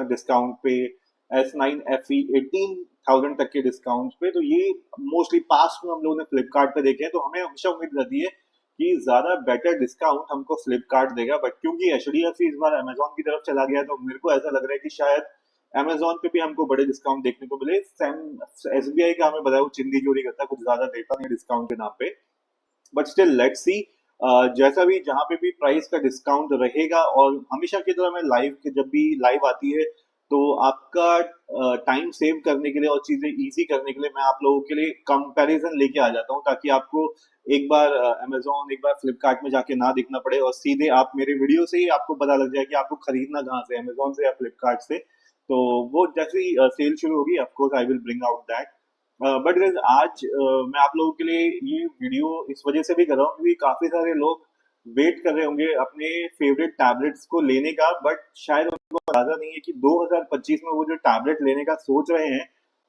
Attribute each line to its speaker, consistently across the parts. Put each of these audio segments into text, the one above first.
Speaker 1: Discount पे, S9 FE 18,000 तक के डिस्काउंट पे। तो ये मोस्टली पास्ट में हम लोगों ने फ्लिपकार्ट पे देखे हैं, तो हमें हमेशा उम्मीद रहती है कि ज्यादा बेटर डिस्काउंट हमको फ्लिपकार्ट देगा। बट क्योंकि HDFC इस बार अमेजोन की तरफ चला गया, तो मेरे को ऐसा लग रहा है कि शायद अमेजोन पे भी हमको बड़े डिस्काउंट देखने को मिले। SBI का हमें बताया वो चिंदी चोरी करता है, कुछ ज्यादा देता नहीं डिस्काउंट के नाम पे। बट स्टिल लेट्स सी, जैसा भी जहां पे भी प्राइस का डिस्काउंट रहेगा, और हमेशा की तरह मैं लाइव के जब भी लाइव आती है तो आपका टाइम सेव करने के लिए और चीजें इजी करने के लिए मैं आप लोगों के लिए कंपैरिजन लेके आ जाता हूँ, ताकि आपको एक बार अमेजोन एक बार फ्लिपकार्ट में जाके ना देखना पड़े, और सीधे आप मेरे वीडियो से ही आपको पता लग जाए कि आपको खरीदना कहाँ से, अमेजोन से या फ्लिपकार्ट से। तो वो जैसे ही सेल शुरू होगी, of course I will bring out that. But guys आज मैं आप लोगों के लिए ये वीडियो इस वजह से भी कर रहा हूँ क्योंकि काफी सारे लोग वेट कर रहे होंगे अपने फेवरेट टैबलेट्स को लेने का, बट शायद उनको अंदाजा नहीं है कि 2025 में वो जो टैबलेट लेने का सोच रहे हैं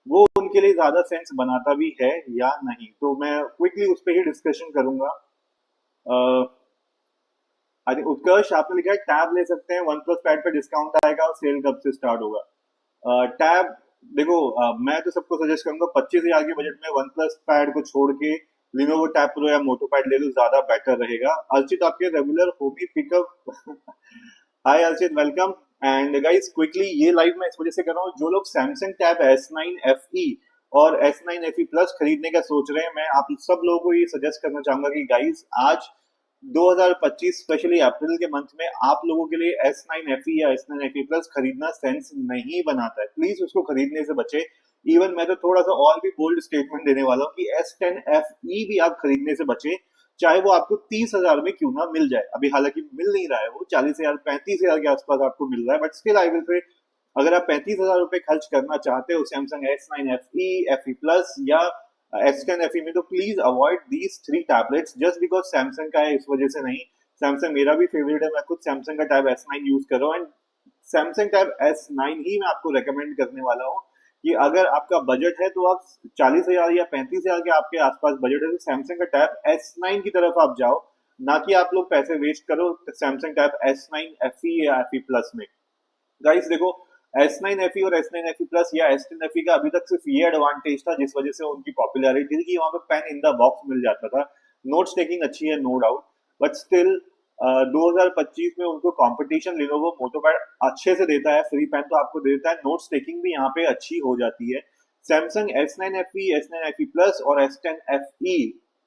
Speaker 1: वो उनके लिए ज्यादा सेंस बनाता भी है या नहीं। तो मैं क्विकली उस पर ही डिस्कशन करूंगा। आई थिंक उत्कर्ष आपने लिखा है टैब ले सकते हैं, वन प्लस पैड पे डिस्काउंट आएगा और सेल कब से स्टार्ट होगा। टैब देखो, मैं तो सबको सजेस्ट करूंगा 25,000 के बजट में वन प्लस पैड को छोड़ के लिनोवो टैब प्रो या मोटो पैड ले लो, ज्यादा बेटर रहेगा। अर्चित आपके regular Homi pickup hi Archit, welcome. And guys quickly ये लाइव मैं इस वजह से कर रहा हूँ, जो लोग सैमसंग टैब S9 FE और S9 FE प्लस खरीदने का सोच रहे हैं, मैं आप सब लोगों को ये सजेस्ट करना चाहूंगा कि गाइस आज 2025 स्पेशली अप्रैल के मंथ में आप लोगों के लिए S9 FE या S9 FE प्लस खरीदना सेंस नहीं बनाता है। प्लीज उसको खरीदने से बचे। इवन मैं तो थोड़ा सा और भी बोल्ड स्टेटमेंट देने वाला हूँ कि S10 FE भी आप खरीदने से बचे, चाहे वो आपको 30,000 में क्यों ना मिल जाए। अभी हालांकि मिल नहीं रहा है, वो 40,000 35,000 के आसपास आपको मिल रहा है, बट स्टिल आई विल से अगर आप 35,000 रुपए खर्च करना चाहते हो Samsung S9 FE FE plus या S10 FE में, तो please avoid these three tablets just because Samsung का है इस वजह से नहीं। सैमसंग मेरा भी फेवरेट है, मैं खुद सैमसंग का टैब S9 यूज कर रहा हूँ, एंड सैमसंग टैब S9 ही मैं आपको रेकमेंड करने वाला हूँ कि अगर आपका बजट है तो आप 40,000 या 35,000 के आपके आसपास बजट है तो सैमसंग का टैब S9 की तरफ आप जाओ, ना कि आप लोग पैसे वेस्ट करो सैमसंग टैब S9 FE या FE प्लस में। गाइस देखो, S9 FE और S9 FE प्लस या S10 FE का अभी तक सिर्फ ये एडवांटेज था जिस वजह से उनकी पॉपुलैरिटी थी कि वहां पे पेन इन द बॉक्स मिल जाता था। नोट्स टेकिंग अच्छी है नो डाउट, बट स्टिल 2025 में उनको कंपटीशन लिनोवो मोटोपैड अच्छे से देता है, फ्री पेन तो आपको दे देता है, नोट्स टेकिंग भी यहाँ पे अच्छी हो जाती है। Samsung S9 FE S9 FE plus और S10 FE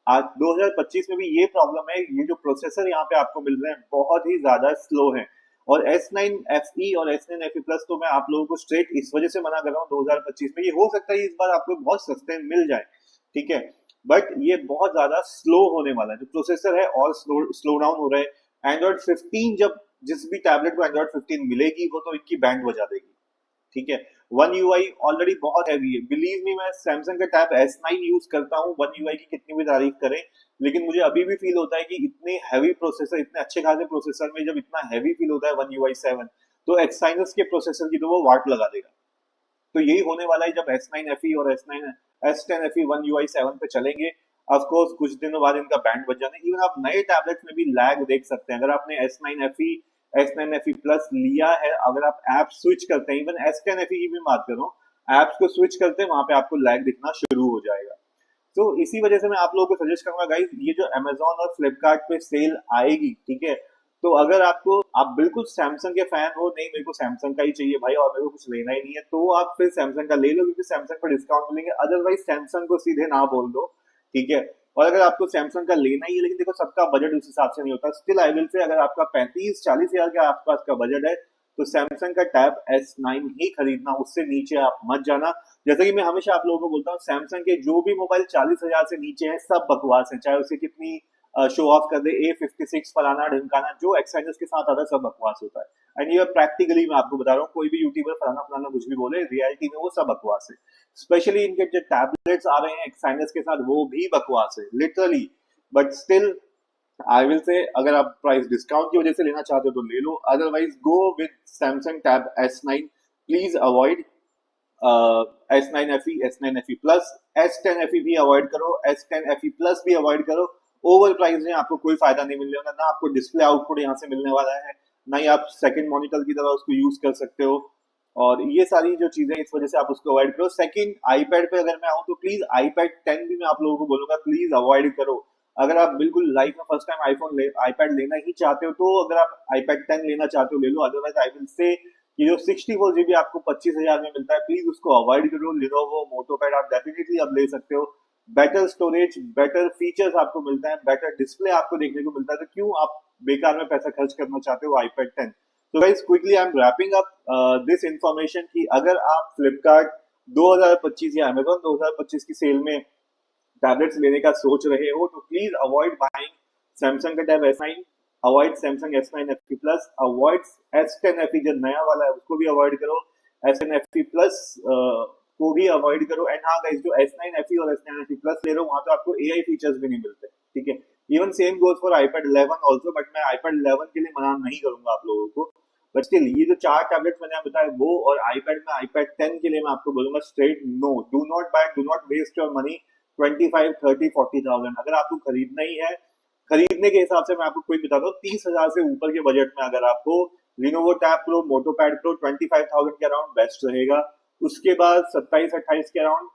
Speaker 1: आज 2025 में भी ये प्रॉब्लम है, ये जो प्रोसेसर यहाँ पे आपको मिल रहे हैं बहुत ही ज्यादा स्लो है। और S9 FE और S9 FE प्लस तो मैं आप लोगों को स्ट्रेट इस वजह से मना कर रहा हूँ 2025 में, ये हो सकता है इस बार आपको बहुत सस्ते में मिल जाए, ठीक है, बट ये बहुत ज्यादा स्लो होने वाला है, जो प्रोसेसर है और स्लो डाउन हो रहा है। एंड्रॉइड 15 जब जिस भी टैबलेट को एंड्रॉइड 15 मिलेगी वो तो इनकी बैंड बजा देगी, ठीक है। वन यूआई ऑलरेडी बहुत हैवी है, बिलीव मी मैं सैमसंग का टैब S9 यूज करता हूँ, वन यूआई की कितनी भी तारीफ करें, लेकिन मुझे अभी भी फील होता है कि इतने हैवी प्रोसेसर, इतने अच्छे खासे प्रोसेसर में जब इतना हैवी फील होता है वन यूआई 7, तो एक्साइनस के प्रोसेसर की तो वो वाट लगा देगा। तो यही होने वाला है जब S9 FE और S10 FE वन यूआई 7 पे चलेंगे। ऑफ कोर्स कुछ दिनों बाद इनका बैंड बज जाने, इवन आप नए टैबलेट में भी लैग देख सकते हैं। अगर आपने S9 FE S9 FE plus लिया है, अगर आप ऐप स्विच करते हैं, इवन S10 FE की भी बात करूं, ऐप्स को स्विच करते हैं वहां पे आपको लैग दिखना शुरू हो जाएगा। तो इसी वजह से मैं आप लोगों को सजेस्ट करूंगा गाइस, ये जो अमेजोन और फ्लिपकार्ट पे सेल आएगी, ठीक है, तो अगर आपको आप बिल्कुल सैमसंग के फैन हो, नहीं मेरे को सैमसंग का ही चाहिए भाई और मेरे को कुछ लेना ही नहीं है, तो आप फिर सैमसंग का ले लो क्योंकि सैमसंग पर डिस्काउंट मिलेंगे। अदरवाइज सैमसंग को सीधे ना बोल दो, ठीक है। और अगर आपको सैमसंग का लेना ही है, लेकिन देखो सबका बजट उस हिसाब से नहीं होता, स्टिल आई विल से अगर आपका 35-40,000 के आसपास का बजट है तो सैमसंग का टैब S9 ही खरीदना, उससे नीचे आप मत जाना। जैसे कि मैं हमेशा आप लोगों को बोलता हूँ, सैमसंग के जो भी मोबाइल 40,000 से नीचे हैं सब बकवास है, चाहे उसे कितनी शो ऑफ कर दे, A56 फलाना ढिमकाना, जो एक्साइनस के साथ आता है सब बकवास होता है। एंड ये प्रैक्टिकली मैं आपको बता रहा हूँ, कोई भी यूट्यूबर फलाना फलाना कुछ भी बोले, रियलिटी में वो सब बकवास है। स्पेशली इनके जो टैबलेट्स आ रहे हैं एक्साइनस के साथ वो भी बकवास है literally. But still I will से अगर आप प्राइस डिस्काउंट की वजह से लेना चाहते हो तो ले लो, otherwise go with Samsung tab S9। Please avoid S9 FE S9 FE plus, S10 FE भी अवॉइड करो, S10 FE प्लस भी अवॉइड करो। ओवर प्राइस में आपको कोई फायदा नहीं मिलने वाला, ना आपको डिस्प्ले आउटपुट यहाँ से मिलने वाला है, ना ही आप सेकंड मॉनिटर की तरह उसको यूज कर सकते हो। और ये सारी जो चीजें इस वजह से आप उसको अवॉइड करो। सेकंड, आईपैड पे अगर मैं आऊँ तो प्लीज आईपैड 10 भी मैं आप लोगों को बोलूंगा प्लीज अवॉइड करो। अगर आप बिल्कुल लाइफ में फर्स्ट टाइम आईपैड लेना ही चाहते हो तो अगर आप आईपैड 10 लेना चाहते हो ले लो, अदरवाइज आई विल से ये जो 64 GB आपको 25,000 में मिलता है प्लीज उसको अवॉइड करो। लिनोवो मोटोपैड आप डेफिनेटली अब ले सकते हो, बेटर स्टोरेज बेटर फीचर्स आपको मिलता है, बेटर डिस्प्ले आपको देखने को मिलता है, तो क्यों आप बेकार में पैसा खर्च करना चाहते हो आईपैड 10। तो guys quickly I am wrapping up this information कि अगर आप फ्लिपकार्ट 2025 या अमेजोन 2025 की सेल में टैबलेट्स लेने का सोच रहे हो तो प्लीज अवॉइड बाइंग सैमसंग का tab S9, avoid Samsung S9 FE plus, avoid S10 FE जो नया वाला है उसको भी अवॉइड करो, S10 FE प्लस को भी अवॉइड करो। एंड हाँ गाइस, जो S9 FE और S9 FE प्लस ले रहे हो वहां तो आपको AI फीचर्स भी नहीं मिलते, ठीक है। Even same goes for iPad 11 also, but मैं iPad 11 के लिए मना नहीं करूंगा आप लोगों को। बट स्टिल ये जो चार टैबलेट्स मैंने आपको बताया वो और iPad में iPad 10 के लिए मैं आपको बोलूंगा straight no, do not buy, do not waste your money 25, 30, 40,000। अगर आपको खरीदना ही है, खरीदने के हिसाब से मैं आपको कोई बता दूं 30,000 से ऊपर के बजट में अगर आपको Lenovo Tab Pro, MotoPad Pro 25,000 के अराउंड बेस्ट रहेगा। उसके बाद 27-28 के अराउंड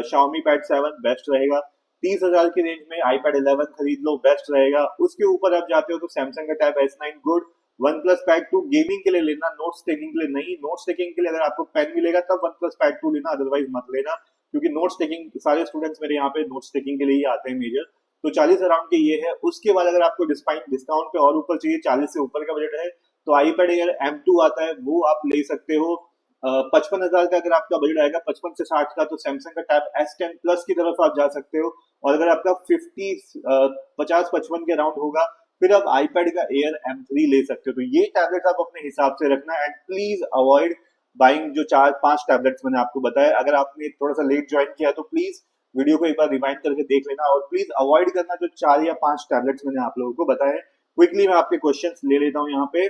Speaker 1: Xiaomi Pad 7 बेस्ट रहेगा। 30,000 की रेंज में iPad 11 खरीद लो, बेस्ट रहेगा। उसके ऊपर आप जाते हो तो सैमसंग का tab S9 good, OnePlus Pad 2 gaming के लिए लेना, नोट्स टेकिंग के लिए नहीं। नोट्स टेकिंग के लिए अगर आपको पेन मिलेगा तब OnePlus Pad 2 लेना, अदरवाइज मत लेना, क्योंकि नोट्स टेकिंग सारे स्टूडेंट्स मेरे यहाँ पे नोट्स टेकिंग के लिए ही आते हैं मेजर। तो 40 अराउंड के ये है। उसके बाद अगर आपको डिस्काउंट पे और ऊपर चाहिए, 40 से ऊपर का बजट है, तो iPad Air M2 आता है, वो आप ले सकते हो। 55,000 का अगर आपका बजट आएगा 55 से 60 का, तो सैमसंग का टैब S10 प्लस की तरफ आप जा सकते हो। और अगर आपका 50-55 के अराउंड होगा फिर आप iPad का Air M3 ले सकते हो। तो ये टैबलेट आप अपने हिसाब से रखना एंड प्लीज अवॉइड बाइंग जो 4-5 टैबलेट्स मैंने आपको बताया। अगर आपने थोड़ा सा लेट ज्वाइन किया तो प्लीज वीडियो को एक बार रिवाइंड करके देख लेना और प्लीज अवॉइड करना जो 4 या 5 टैबलेट्स मैंने आप लोगों को बताए। क्विकली मैं आपके क्वेश्चंस ले लेता हूँ यहाँ पे।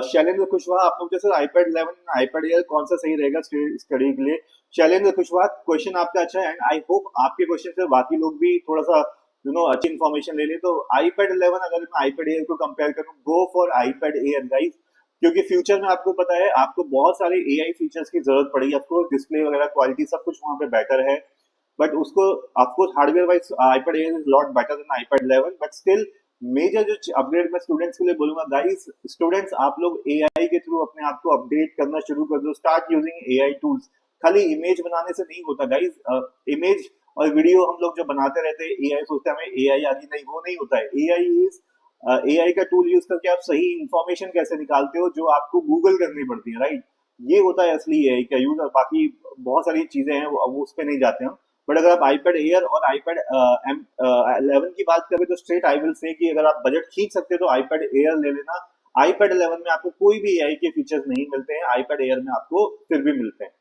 Speaker 1: शैलेंद्र कुशवाहा, आप लोग जैसे iPad 11 iPad Air कौन सा सही रहेगा स्टडी के लिए? शैलेंद्र कुशवाहा, क्वेश्चन आपका अच्छा है एंड आई होप आपके क्वेश्चन से बाकी लोग भी थोड़ा सा अच्छी इन्फॉर्मेशन ले ले। तो iPad 11 अगर मैं iPad Air को कंपेयर करूं, go for iPad Air guys, क्योंकि फ्यूचर में आपको पता है आपको बहुत सारे AI फीचर्स की जरूरत पड़ेगी। ऑफकोर्स डिस्प्ले वगैरह क्वालिटी सब कुछ वहां पे बेटर है, बट उसको of course hardware wise iPad Air is lot better than iPad 11, but still major जो अपग्रेड मैं स्टूडेंट्स के लिए बोलूंगा गाइस, स्टूडेंट्स आप लोग AI के थ्रू अपने आप को अपडेट करना शुरू कर दो, स्टार्ट यूजिंग AI टूल्स। खाली इमेज बनाने से नहीं होता गाइस, इमेज और वीडियो हम लोग जो बनाते रहते हैं AI सोचते हैं हमें AI आदि, नहीं, वो नहीं होता है। AI का टूल यूज करके आप सही इंफॉर्मेशन कैसे निकालते हो जो आपको गूगल करनी पड़ती है, राइट? ये होता है असली AI का यूज। और बाकी बहुत सारी चीजें हैं वो उस पर नहीं जाते हैं। बट अगर आप iPad Air और iPad M11 की बात करें तो स्ट्रेट आई विल से कि अगर आप बजट खींच सकते हो तो iPad Air ले लेना। iPad 11 में आपको कोई भी AI के फीचर्स नहीं मिलते हैं, iPad Air में आपको फिर भी मिलते हैं।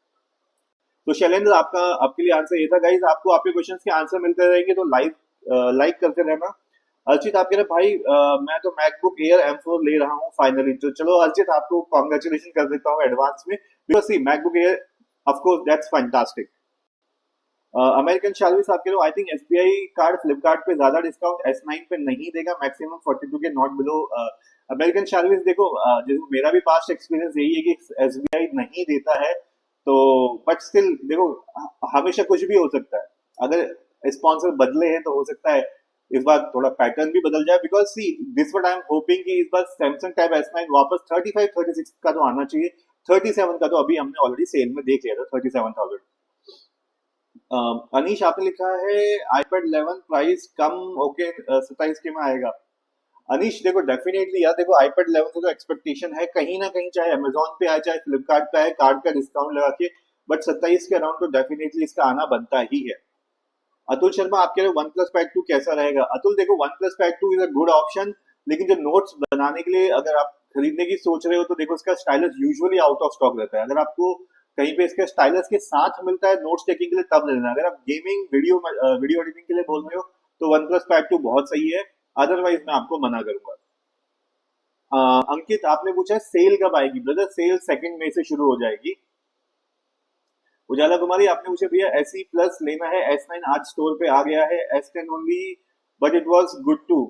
Speaker 1: तो शैलेंद्र, आपका आपके लिए आंसर ये था गाइज। आपको आपके क्वेश्चंस के आंसर मिलते रहेंगे तो लाइक करते रहना। अर्चित, आप कह रहे भाई मैं तो मैकबुक एयर M4 ले रहा हूँ फाइनली। तो चलो अर्चित, आपको कॉन्ग्रेचुलेशन कर देता हूँ एडवांस में, because see MacBook Air of course that's fantastic. American शालवी साहब के लो, I think SBI card Flipkart पे ज्यादा डिस्काउंट S9 पे नहीं देगा, मैक्सिमम 42 के नॉट बिलो। अमेरिकन शालवी देखो, जैसे मेरा भी पास्ट एक्सपीरियंस यही है कि SBI नहीं देता है, तो बट स्टिल देखो हमेशा कुछ भी हो सकता है। अगर स्पॉन्सर बदले हैं तो हो सकता है इस बार थोड़ा पैटर्न भी बदल जाए, because see this what I am hopping कि इस बार सैमसंग टैब S9 वापस 35-36 का तो आना चाहिए। 37 का तो अभी हमने ऑलरेडी सेल में देख लिया था, 37,000। अनीश, आपने लिखा है iPad 11 प्राइस कम ओके 27 के में आएगा। अनीश देखो डेफिनेटली यार, देखो iPad 11 से तो एक्सपेक्टेशन है कहीं ना कहीं, चाहे अमेजोन पे आए चाहे फ्लिपकार्ट पे आए, कार्ड का डिस्काउंट लगा के, बट 27 के अराउंड तो डेफिनेटली इसका आना बनता ही है। अतुल शर्मा, आप कह रहे हो OnePlus Pad 2 कैसा रहेगा? अतुल देखो OnePlus Pad 2 is a good option, लेकिन जो नोट्स बनाने के लिए अगर आप खरीदने की सोच रहे हो तो देखो इसका stylus usually out of stock रहता है। अगर आपको कहीं पे इसके स्टाइलस के साथ मिलता है नोट्स टेकिंग के लिए तब लेना। अगर आप गेमिंग वीडियो एडिटिंग के लिए बोल रहे हो तो OnePlus Pad 2 बहुत सही है, अदरवाइज मैं आपको मना करूंगा। अंकित, आपने पूछा सेल कब आएगी? ब्रदर सेल 2 मई से शुरू हो जाएगी। उजाला कुमारी, आपने पूछा भैया SE प्लस लेना है, S9 आज स्टोर पे आ गया है, S10 only but it was good too.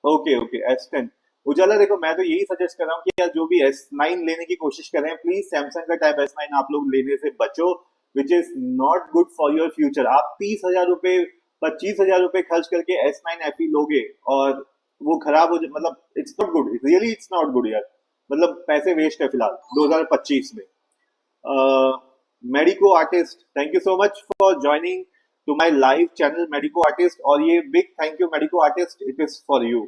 Speaker 1: Okay okay S10, Ujala देखो, मैं तो यही सजेस्ट कर रहा हूँ कि यार जो भी S9 लेने की कोशिश कर रहे हैं, प्लीज सैमसंग का टैब S9 आप लोग लेने से बचो, which is not good for your future. आप 30,000 रुपए 25,000 रुपए खर्च करके S9 FE लोगे और वो खराब हो जाए, मतलब it's not good, really it's not good यार। मतलब पैसे वेस्ट है फिलहाल 2025 में। Medico artist, thank you so much for joining two my live channel medico artist, और ये big thank you medico artist, it is for you.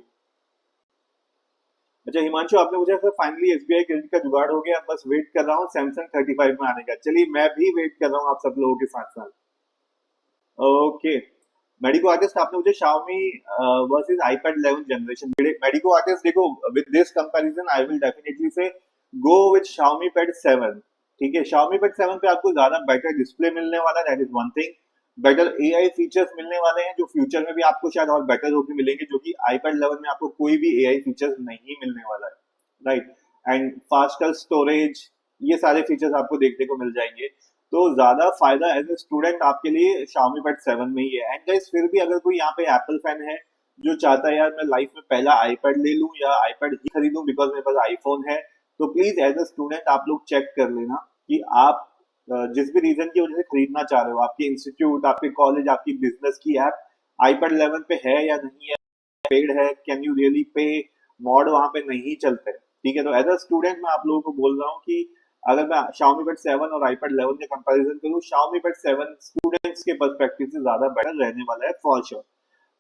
Speaker 1: अच्छा हिमांशु, आपने मुझे सर फाइनली एसबीआई क्रेडिट का जुगाड़ हो गया, बस वेट कर रहा हूँ सैमसंग 35 में आने का। चलिए मैं भी वेट कर रहा हूँ आप सब लोगों के साथ साथ। ओके, मेडिको आर्टिस्ट आपने मुझे Xiaomi versus iPad 11 generation, medico artist देखो, with this comparison I will definitely say go with Xiaomi Pad 7। ठीक है, Xiaomi Pad 7 पे आपको ज्यादा बेटर डिस्प्ले मिलने वाला है, that is one thing. Better AI features मिलने वाले हैं जो फ्यूचर में भी आपको शायद और बेटर होकर मिलेंगे, जो कि iPad 11 में आपको कोई भी एआई फीचर्स नहीं मिलने वाला है, राइट। एंड फास्टर स्टोरेज, ये सारे फीचर्स आपको देखने को मिल जाएंगे। तो ज्यादा फायदा एज ए स्टूडेंट आपके लिए Xiaomi Pad 7 में ही है। एंड गाइस फिर भी अगर कोई यहाँ पे एप्पल फैन है जो चाहता है यार मैं लाइफ में पहला आईपैड ले लूं या आईपैड ही खरीदूं बिकॉज मेरे पास आईफोन है, तो प्लीज एज ए स्टूडेंट आप लोग चेक कर लेना कि आप जिस भी रीजन की वजह से खरीदना चाह रहे हो, आपके इंस्टीट्यूट, आपके कॉलेज, आपकी बिजनेस की ऐप आईपैड 11 पे है या नहीं है, पेड है, can you really pay, mod वहां पे नहीं चलते। ठीक है, तो एज अ स्टूडेंट मैं आप लोगों को बोल रहा हूँ कि अगर मैं Xiaomi Pad 7 और iPad 11 का कंपैरिजन करूँ, Xiaomi Pad 7 स्टूडेंट्स के पर्सपेक्टिव से ज्यादा बेटर रहने वाला है फॉर श्योर।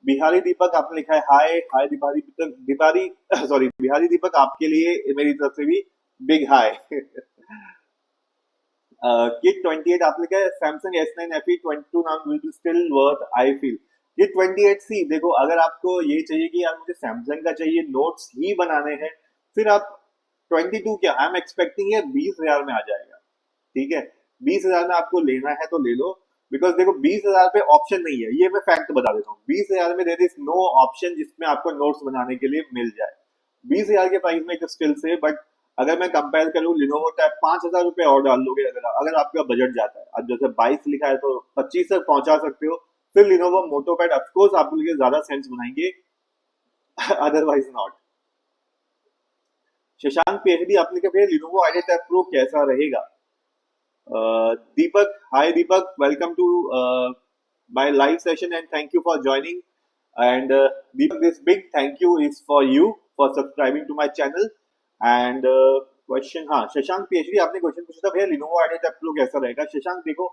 Speaker 1: बिहारी दीपक आपने लिखा है हाय हाय बिहारी दीपक, बिहारी सॉरी बिहारी दीपक, आपके लिए मेरी तरफ से भी बिग हाय। किट 28 आपने लिखा है Samsung S9 FE 22 now will be still worth I feel. Kit 28 सी देखो, अगर आपको ये चाहिए कि यार मुझे सैमसंग का चाहिए, नोट्स ही बनाने हैं, फिर आप 22 क्या, आई एम एक्सपेक्टिंग ये 20,000 में आ जाएगा। ठीक है, 20,000 में आपको लेना है तो ले लो, बिकॉज देखो 20,000 पे ऑप्शन नहीं है, ये मैं फैक्ट बता देता हूँ। 20,000 में देर इज नो ऑप्शन जिसमें आपको नोट्स बनाने के लिए मिल जाए 20,000 के प्राइस में, एक स्किल से। बट अगर मैं कंपेयर करूँ लिनोवो टैब 5,000 रुपए और डाल लोगे, अगर आपका बजट जाता है, अब जैसे 22 लिखा है तो 25 तक पहुंचा सकते हो, फिर लिनोवो मोटो पैड ऑफकोर्स आपके लिए ज्यादा सेंस बनाएंगे, अदरवाइज नॉट। शशांक पीएचडी आपने कहा भैया लिनोवो आईडिया टैब प्रो कैसा रहेगा। Deepak, hi Deepak, welcome to my live session and thank you for joining. And Deepak, this big thank you is for you for subscribing to my channel. And question, हाँ Shashank PhD आपने question पूछा था भैया Lenovo idea tab pro कैसा रहेगा। शशांक देखो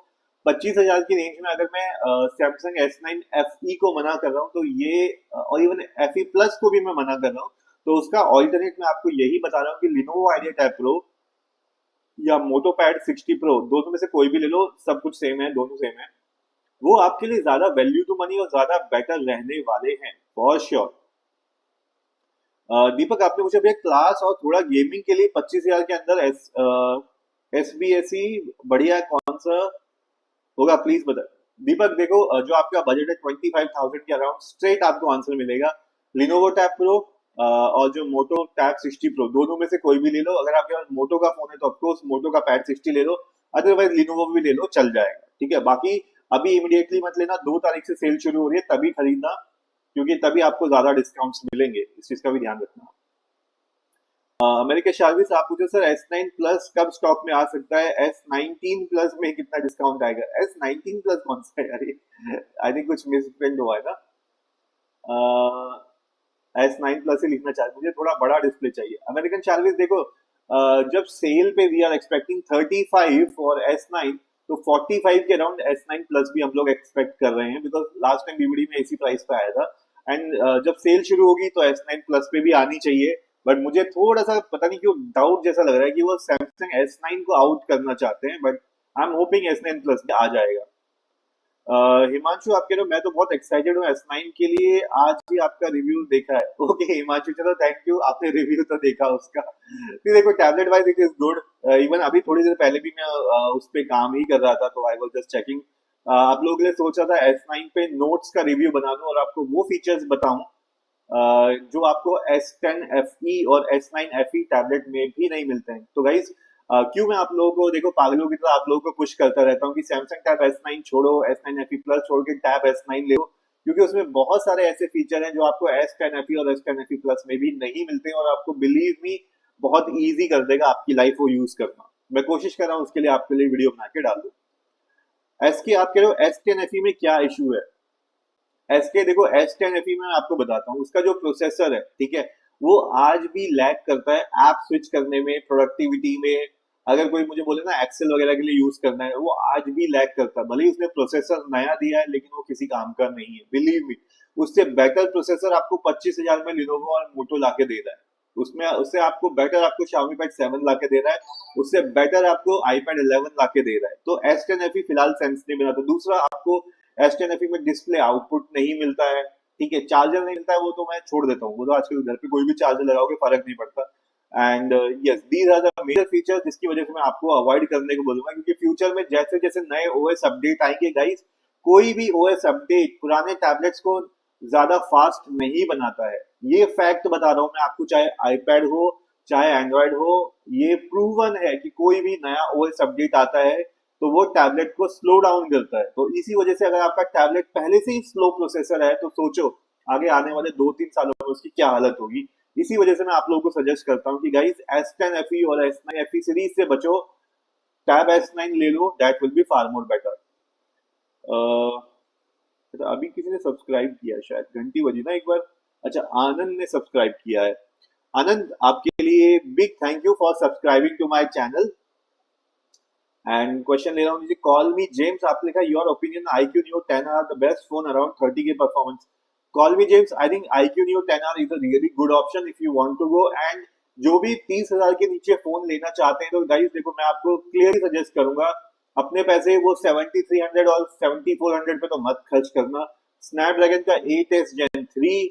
Speaker 1: 25,000 की range में अगर मैं सैमसंग S9 FE को मना कर रहा हूँ तो ये और इवन FE प्लस को भी मैं मना कर रहा हूँ, तो उसका ऑल्टरनेट मैं आपको यही बता रहा हूँ कि लिनोवो आईडिया टैब प्रो या मोटो पैड 60 प्रो, दोनों में से कोई भी ले लो, सब कुछ सेम है, दोनों सेम है, वो आपके लिए ज्यादा वैल्यू टू मनी और ज्यादा बेटर रहने वाले हैं फॉर श्योर। दीपक आपने मुझे भैया क्लास और थोड़ा गेमिंग के लिए 25,000 के अंदर SBSE बढ़िया कौन सा होगा प्लीज बता। दीपक देखो जो आपका बजट है 25,000 के अराउंड, स्ट्रेट आपको आंसर मिलेगा लिनोवो टैब प्रो और जो मोटो टैब 60 प्रो, दोनों में से कोई भी ले लो। अगर आपके पास मोटो का फोन है तो ऑफकोर्स मोटो का पैड 60 ले लो, अदरवाइज लिनोवो भी ले लो, चल जाएगा। ठीक है, बाकी अभी इमीडिएटली मत लेना, 2 तारीख से सेल शुरू हो रही है तभी खरीदना, क्योंकि तभी आपको ज्यादा डिस्काउंट्स मिलेंगे, इस चीज का भी ध्यान रखना। अमेरिका शार्वी साहब पूछे सर S9 प्लस कब स्टॉक में आ सकता है, S19 प्लस में कितना डिस्काउंट आएगा। S19 प्लस कौन सा है यार, आई थिंक कुछ मिसप्रिंट हुआ है ना। S9 प्लस ही लिखना चाहिए, मुझे थोड़ा बड़ा डिस्प्ले चाहिए। अमेरिकन शार्विस देखो जब सेल पे we are expecting 35 for S9, तो 45 के अराउंड S9 प्लस भी हम लोग एक्सपेक्ट कर रहे हैं, बिकॉज लास्ट टाइम बीबीडी में इसी प्राइस पे आया था। एंड जब सेल शुरू होगी तो S9 प्लस पे भी आनी चाहिए, बट मुझे थोड़ा सा पता नहीं क्यों डाउट जैसा लग रहा है कि वो सैमसंग S9 को आउट करना चाहते हैं, but I am hoping S9 plus आ जाएगा। हिमांशु आप कह रहे हो मैं तो बहुत एक्साइटेड हूँ S9 के लिए, आज ही आपका रिव्यू देखा है। ओके हिमांशु, चलो थैंक यू, आपने रिव्यू तो देखा उसका। फिर देखो tablet wise it is good, even अभी थोड़ी देर पहले भी मैं उस पर काम ही कर रहा था, तो आई वाज जस्ट चेकिंग। आप लोगों के लिए सोचा था S9 पे नोट्स का रिव्यू बना दूं और आपको वो फीचर्स बताऊं जो आपको S10 FE और S9 FE टैबलेट में भी नहीं मिलते हैं। तो गाइज क्यों मैं आप लोगों को देखो पागलों की तरह आप लोगों को पुश करता रहता हूँ कि सैमसंग टैब S9 छोड़ो, S9 FE प्लस छोड़ के टैब S9 ले लो, क्योंकि उसमें बहुत सारे ऐसे फीचर हैं जो आपको S10 FE और S10 FE प्लस में भी नहीं मिलते हैं, और आपको बिलीव मी बहुत इजी कर देगा आपकी लाइफ को यूज करना। मैं कोशिश कर रहा हूँ उसके लिए आपके लिए वीडियो बना के डाल दूँ। एस के आप कह रहे हो S10 FE में क्या इशू है? एस के देखो, S10 FE में आपको बताता हूँ, उसका जो प्रोसेसर है, ठीक है, वो आज भी लैग करता है ऐप स्विच करने में, प्रोडक्टिविटी में। अगर कोई मुझे बोले ना एक्सेल वगैरह के लिए यूज करना है, वो आज भी लैग करता है। भले ही उसने प्रोसेसर नया दिया है, लेकिन वो किसी काम का नहीं है, बिलीव मी। उससे बेटर प्रोसेसर आपको 25,000 में लिनोवो और मोटो लाके दे रहा है। उसमें उससे आपको बेटर आपको Xiaomi Pad 7 लाके दे रहा है, उससे बेटर आपको iPad 11 लाके दे रहा है। तो S10 FE फिलहाल सेंस नहीं बनाता। दूसरा, आपको S10 FE में डिस्प्ले आउटपुट नहीं मिलता है, ठीक है, चार्जर नहीं मिलता है, वो तो मैं छोड़ देता हूँ, वो तो आजकल घर पे कोई भी चार्जर लगाओगे फर्क नहीं पड़ता। And yes, these are the major features जिसकी वजह से मैं आपको अवॉइड करने को बोलूंगा, क्योंकि फ्यूचर में जैसे जैसे नए ओएस अपडेट आएंगे गाइस, कोई भी ओएस अपडेट पुराने टैबलेट्स को ज्यादा फास्ट नहीं बनाता है। ये फैक्ट बता रहा हूँ मैं आपको, चाहे आईपैड हो चाहे एंड्रॉयड हो, ये प्रूवन है कि कोई भी नया ओएस अपडेट आता है तो वो टैबलेट को स्लो डाउन करता है। तो इसी वजह से अगर आपका टैबलेट पहले से ही स्लो प्रोसेसर है, तो सोचो आगे आने वाले 2-3 सालों में उसकी क्या हालत होगी। इसी वजह से मैं आप लोगों को सजेस्ट करता हूँ कि गाइस S10 FE और S9 FE सीरीज से बचो, टैब S9 ले लो, that will be far more better. अभी किसी ने सब्सक्राइब किया है, शायद घंटी बजी ना एक बार। अच्छा, आनंद ने सब्सक्राइब किया है। आनंद, आपके लिए big thank you for subscribing to my channel. And question ले रहा हूँ, कॉल मी जेम्स, आपने लिखा your opinion IQ Neo 10R the best phone around 30K performance. Call me James, I think IQ Neo 10R is a really good option if you want to go. And जो भी 30,000 के नीचे phone लेना चाहते हैं, तो guys देखो, मैं आपको क्लियरली सजेस्ट करूंगा, अपने पैसे वो 7300 और 7400 पे तो मत खर्च करना। स्नैपड्रैगन का 8S Gen 3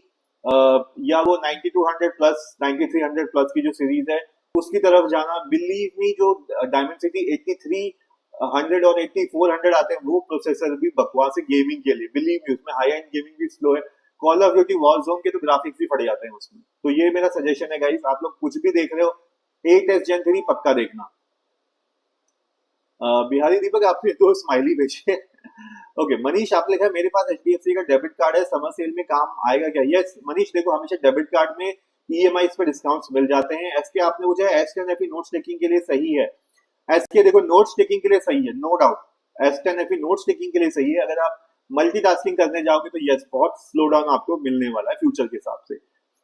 Speaker 1: या वो 9200 प्लस 9300 प्लस की जो सीरीज है उसकी तरफ जाना। बिलीव मी, जो डायमेंसिटी 8300 और 8400 आते हैं, वो प्रोसेसर भी बकवास है गेमिंग के लिए। बिलीव मी, उसमें हाई एंड गेमिंग भी स्लो है। कॉल ऑफ ड्यूटी वॉरजोन के तो ग्राफिक्स भी फट जाते हैं उसमें। तो ये मेरा सजेशन है गाइस, आप लोग कुछ भी देख रहे हो, 8S Gen 3 पक्का देखना। बिहारी दीपक, आपने दो स्माइली भेजे। ओके, मनीष, आप लिखा है मेरे पास HDFC का डेबिट कार्ड है, समर सेल में काम आएगा क्या? यस मनीष, देखो हमेशा डेबिट कार्ड में EMI पे डिस्काउंट्स मिल जाते हैं। एसके आपने पूछा है, S10 FE नोट्स टेकिंग के लिए सही है। एसके देखो, नोट्स टेकिंग के लिए सही है, no doubt. S10 FE notes taking के लिए सही है। अगर आप मल्टीटास्किंग करने जाओगे तो यस, बहुत स्लो डाउन आपको मिलने वाला है फ्यूचर के हिसाब से।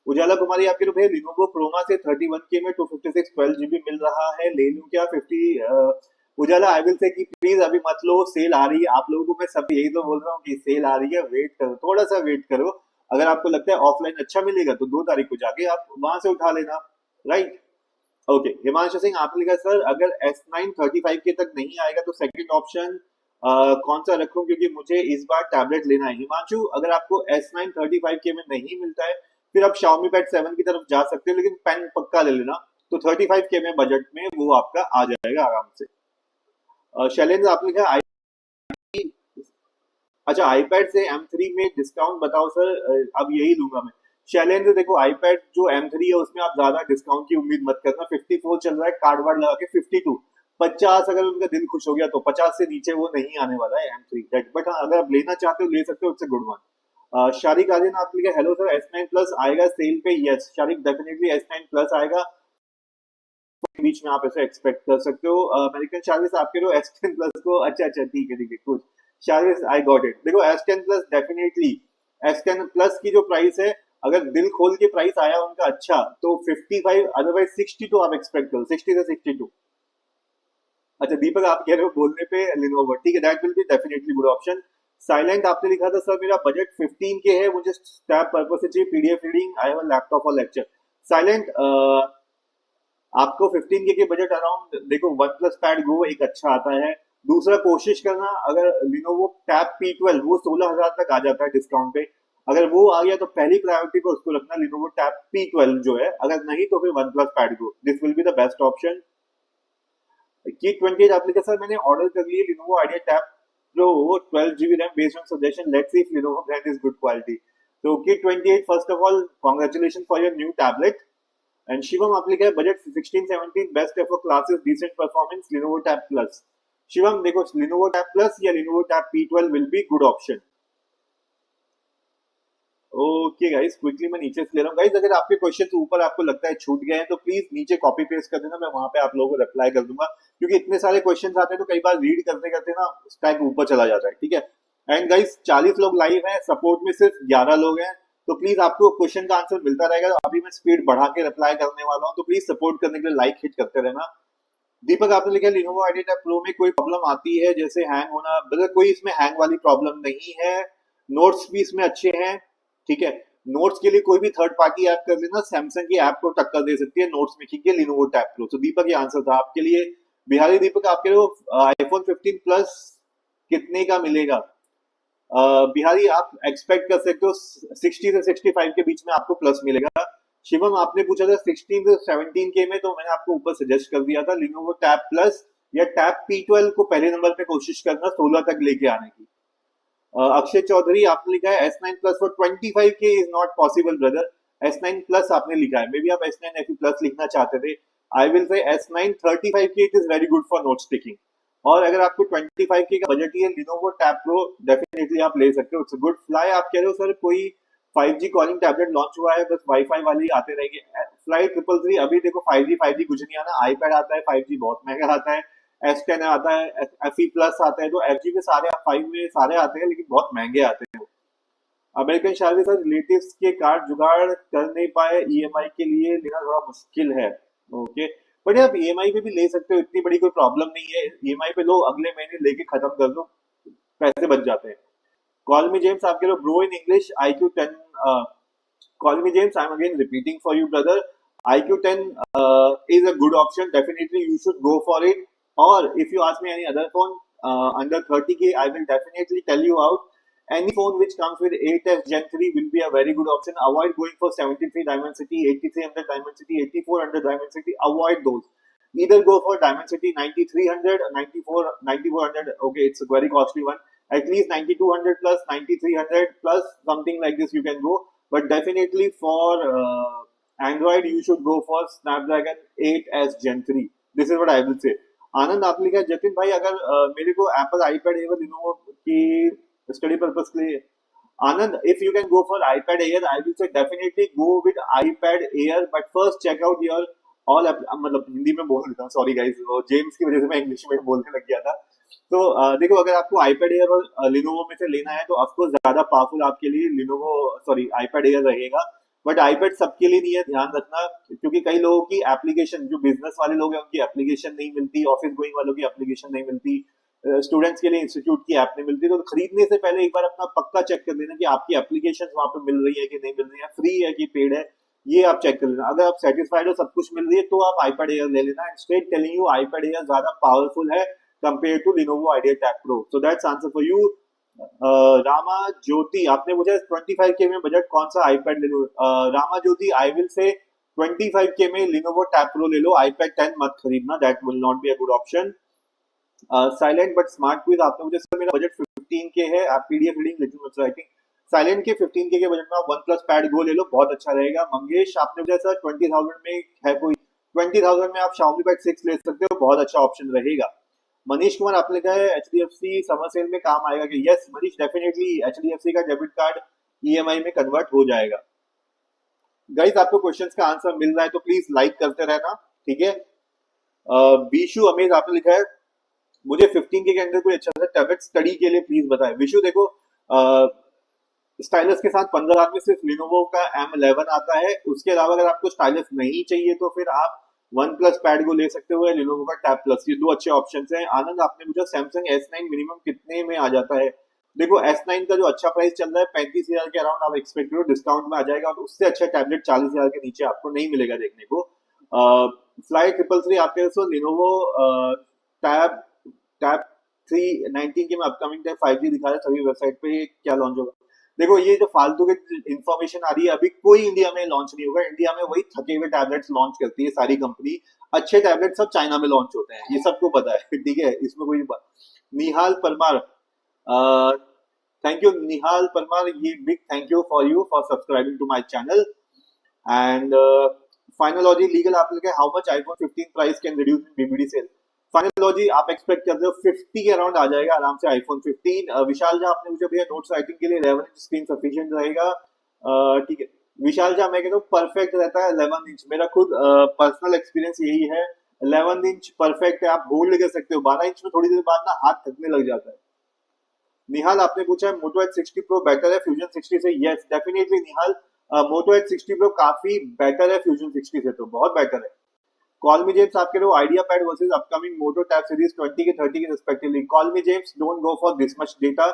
Speaker 1: उजाला कुमारी, आपके तो भैया लिनोवो प्रोमा से 31K में 256 12GB मिल रहा है, ले लूं क्या 50? उजाला, आई विल से कि प्लीज अभी मत लो, सेल आ रही है। आप लोगों को मैं सब यही तो बोल रहा हूँ कि सेल आ रही है, वेट करो, थोड़ा सा वेट करो। अगर आपको लगता है ऑफलाइन अच्छा मिलेगा तो 2 तारीख को जाके आप वहां से उठा लेना, राइट? ओके, हिमांशु सिंह, आपने लिखा सर अगर S9 35K तक नहीं आएगा तो सेकंड ऑप्शन कौन सा रखूं, क्योंकि मुझे इस बार टैबलेट लेना है। हिमांशु, अगर आपको S9 35K में नहीं मिलता है, फिर आप Xiaomi Pad 7 की तरफ जा सकते हो, लेकिन पेन पक्का ले लेना। तो 35K में बजट में वो आपका आ जाएगा आराम से। शैलेंद्र, आपने लिखा आई, अच्छा आईपैड से M3 में डिस्काउंट बताओ सर। अब यही लूंगा मैं। शैलेंद्र देखो, आईपैड जो M3 है उसमें आप ज्यादा डिस्काउंट की उम्मीद मत करना। 54 चल रहा है, कार्ड वार्ड लगा के 52। 50 अगर उनका दिल खुश हो गया तो 50 से नीचे वो नहीं आने वाला है M3। बट हाँ, अगर आप लेना चाहते हो ले सकते हो, it's a good one. Sharik Aryan, आप लिखे हेलो सर, S9 प्लस आएगा सेल पे? Yes Sharik, definitely S9 plus आएगा, बीच में आप ऐसे एक्सपेक्ट कर सकते हो। अमेरिकन शार्विस, आपके जो S10 प्लस को, अच्छा अच्छा, ठीक है ठीक है, कुछ शार्विस, आई गॉट इट। देखो S10 plus definitely, S10 plus की जो प्राइस है, अगर दिल खोल के प्राइस आया उनका अच्छा तो 55, अदरवाइज 62 आप एक्सपेक्ट करो, 60 से 62। अच्छा दीपक, आप कह रहे हो बोलने पे लिनोवो, ठीक है, that will be definitely good option. Silent, आपने लिखा था सर मेरा बजट 15K है, मुझे स्टैप पर्पस से चाहिए, PDF reading, I have a laptop और लेक्चर। साइलेंट, आपको 15K के बजट अराउंड, देखो वन प्लस पैड गो एक अच्छा आता है। दूसरा, कोशिश करना, अगर लिनोवो टैब P12 वो 16,000 तक आ जाता है डिस्काउंट पे, अगर वो आ गया तो पहली प्रायोरिटी पे उसको रखना, लिनोवो टैब P12 जो है। अगर नहीं तो फिर one plus pad go, this will be the best option. की 28 एप्लीकेशन मैंने ऑर्डर कर लिए, Lenovo idea tab pro 12GB RAM based on suggestion, let's see if Lenovo brand is good quality. तो की 28, first of all congratulation for your new tablet. And Shivam, आपने क्या budget 16-17, best है for classes, decent performance, Lenovo Tab Plus। Shivam देखो, Lenovo Tab Plus या Lenovo Tab P12 will be good option. Okay guys, quickly मैं नीचे से ले रहा हूँ गाइस। अगर आपके क्वेश्चन ऊपर आपको लगता है छूट गए हैं तो प्लीज नीचे कॉपी पेस्ट कर देना, मैं वहां पे आप लोगों को रिप्लाई कर दूंगा, क्योंकि इतने सारे क्वेश्चन आते हैं तो कई बार रीड करते करते ना स्टैक ऊपर चला जाता है, ठीक है। एंड गाइस 40 लोग लाइव हैं, सपोर्ट में सिर्फ 11 लोग हैं, तो प्लीज आपको क्वेश्चन का आंसर मिलता रहेगा। तो अभी मैं स्पीड बढ़ा के रिप्लाई करने वाला हूँ, तो प्लीज सपोर्ट करने के लिए लाइक हिट करते रहना। दीपक आपने लिखा लिनोवो आइडिया प्रो में कोई प्रॉब्लम आती है जैसे हैंग होना, मतलब कोई इसमें हैंग वाली प्रॉब्लम नहीं है। नोट्स भी इसमें अच्छे हैं, ठीक है। नोट्स के लिए कोई भी थर्ड पार्टी ऐप कर लेना, सैमसंग की ऐप को टक्कर दे सकती है नोट्स में, ठीक है, लिनोवो टैब प्रो। तो दीपक ये आंसर था आपके लिए। बिहारी दीपक आपके लिए आईफोन 15 प्लस कितने का मिलेगा? बिहारी आप एक्सपेक्ट कर सकते हो 60 से 65 के बीच में आपको प्लस मिलेगा। शिवम आपने पूछा था 16 से 17 के में, तो मैंने आपको ऊपर सजेस्ट कर दिया था लिनोवो टैब प्लस या टैब P12 को पहले नंबर पे कोशिश करना 16 तक लेके आने की। अक्षय चौधरी आपने लिखा है S9 प्लस फॉर 25 के is not possible brother. S9 plus आपने लिखा है, मे बी आप S9 FE प्लस लिखना चाहते थे। आई विल से S9 35 के it is very good for note taking. और अगर आपको 25 के का बजट ही है, लिनोवो टैब प्रो डेफिनेटली आप ले सकते हो, इट्स गुड फ्लाई। आप कह रहे हो सर कोई 5G कॉलिंग टैबलेट लॉन्च हुआ है, बस वाईफाई वाले ही आते रहेंगे। फ्लाई 333 अभी देखो 5G कुछ नहीं आना, आईपैड आता है 5G बहुत महंगा आता है, S10 आता है, FE प्लस आता है, तो FG में सारे 5 में सारे आते हैं लेकिन बहुत महंगे आते हैं। अमेरिकन शादी सर रिलेटिव्स के कार्ड जुगाड़ कर नहीं पाए, ईएमआई के लिए लेना थोड़ा मुश्किल है। ओके, बट आप ईएमआई पे भी ले सकते हो, इतनी बड़ी कोई प्रॉब्लम नहीं है। ईएमआई पे लो, अगले महीने लेके खत्म कर दो, पैसे बच जाते हैं। कॉल मी जेम्स आपके लो bro in English IQ10। Call me James, I am again repeating for you brother, IQ10 is a good option, definitely you should go for it. Or if you ask me any other phone under 30K, I will definitely tell you out. Any phone which comes with 8S Gen 3 will be a very good option. Avoid going for 73 Dimensity, 8300 Dimensity, 8400 Dimensity. Avoid those. Either go for Dimensity 9300, 94, 9400. Okay, it's a very costly one. At least 9200 plus, 9300 plus, something like this you can go. But definitely for Android, you should go for Snapdragon 8S Gen 3. This is what I will say. Anand आप लिखा जतिन भाई, अगर मेरे को Apple iPad Air Lenovo की study purpose के लिए, Anand if you can go for iPad Air, I will say definitely go with iPad Air, but first check out your all, मतलब हिंदी में बोल देता हूँ, सॉरी गाइस, जेम्स की वजह से मैं इंग्लिश में बोलने लग गया था। तो देखो, अगर आपको आईपैड एयर और लिनोवो में से लेना है तो ऑफकोर्स ज्यादा पावरफुल आपके लिए लिनोवो सॉरी आईपैड एयर रहेगा, बट आईपैड सबके लिए नहीं है, ध्यान रखना, क्योंकि कई लोगों की एप्लीकेशन, जो बिजनेस वाले लोग हैं उनकी एप्लीकेशन नहीं मिलती, ऑफिस गोइंग वालों की एप्लीकेशन नहीं मिलती, स्टूडेंट्स के लिए इंस्टीट्यूट की ऐप नहीं मिलती। तो खरीदने से पहले एक बार अपना पक्का चेक कर लेना कि आपकी एप्लीकेशन वहां पे मिल रही है कि नहीं मिल रही है, फ्री है कि पेड है, ये आप चेक कर लेना। अगर आप सेटिस्फाइड हो, सब कुछ मिल रही है, तो आप आईपैड एयर ले लेना। Straight telling you, iPad Air ज्यादा पावरफुल है compare to Lenovo idea tab pro. So that's answer for you. Rama Jyoti आपने मुझे 25K में बजट कौन सा आईपैड ले लो? रामा ज्योति, आई विल से 25K में लिनोवो टैब प्रो ले लो, आईपैड 10 मत खरीदना, that will not be a good option. Silent but smart quiz आपने मुझे, सर मेरा बजट 15K है, आप PDF reading little writing, silent के 15K के बजट में आप वन प्लस पैड गो ले लो, बहुत अच्छा रहेगा। मंगेश आपने मुझे सर 20,000 में है कोई, 20,000 में आप Xiaomi Pad 6 ले सकते हो, बहुत अच्छा ऑप्शन रहेगा। मनीष कुमार आपने कहा है HDFC समर सेल में काम आएगा कि? यस मनीष, डेफिनेटली HDFC का डेबिट कार्ड EMI में कन्वर्ट हो जाएगा। गाइस आपको क्वेश्चंस का आंसर मिल रहा है तो प्लीज लाइक करते रहना, ठीक है। विशु अमेज आपने लिखा है मुझे 15K के अंदर कोई अच्छा सा टैबलेट स्टडी के लिए प्लीज बताएं। विशु देखो, स्टाइलस के साथ 15,000 में सिर्फ लिनोवो का M11 आता है, उसके अलावा अगर आपको स्टाइलस नहीं चाहिए तो फिर आप वन प्लस पैड को ले सकते हो, लिनोवो का टैब प्लस, ये दो अच्छे ऑप्शन हैं। आनंद आपने मुझे सैमसंग S9 मिनिमम कितने में आ जाता है? देखो S9 का जो अच्छा प्राइस चल रहा है 35,000 के अराउंड आप एक्सपेक्ट करो, डिस्काउंट में आ जाएगा, और उससे अच्छा टैबलेट 40,000 के नीचे आपको नहीं मिलेगा देखने को। फ्लाई 333 आपके लिनोवो टैब टैब 319 के में अपकमिंग टाइम 5G दिखा रहा है सभी वेबसाइट पे, क्या लॉन्च होगा? देखो, ये जो फालतू की इंफॉर्मेशन आ रही है, अभी कोई इंडिया में लॉन्च नहीं होगा। इंडिया में वही थके हुए टैबलेट्स लॉन्च करती है सारी कंपनी, अच्छे टैबलेट सब चाइना में लॉन्च होते हैं, ये सबको पता है, ठीक है, इसमें कोई बात। निहाल परमार, थैंक यू निहाल परमार, ये big thank you for subscribing to my channel. And Finology legal आपने कहा how much iPhone 15 price can reduce in BBD sale? Finology आप एक्सपेक्ट कर रहे हो 50 के अराउंड आ जाएगा आराम से आईफोन 15। विशाल जी आपने मुझे भैया नोट्स राइटिंग के लिए 11 इंच स्क्रीन सफिशिएंट रहेगा, ठीक है। विशाल जी मैं कहता हूँ परफेक्ट रहता है 11 इंच, मेरा खुद पर्सनल एक्सपीरियंस यही है। 11 इंच परफेक्ट है, आप होल्ड कर सकते हो। 12 इंच में थोड़ी देर बाद ना हाथ थकने लग जाता है। निहाल आपने पूछा है मोटो एच 60 प्रो बेटर है फ्यूजन 60 से? यस डेफिनेटली निहाल, मोटो एच 60 प्रो काफी बेटर है फ्यूजन 60 से, तो बहुत बेटर है। कॉल मी जेम्स आपके लिए idea pad versus upcoming Moto tab series 20 के 30 के respectively. Call me James, don't go for this much data.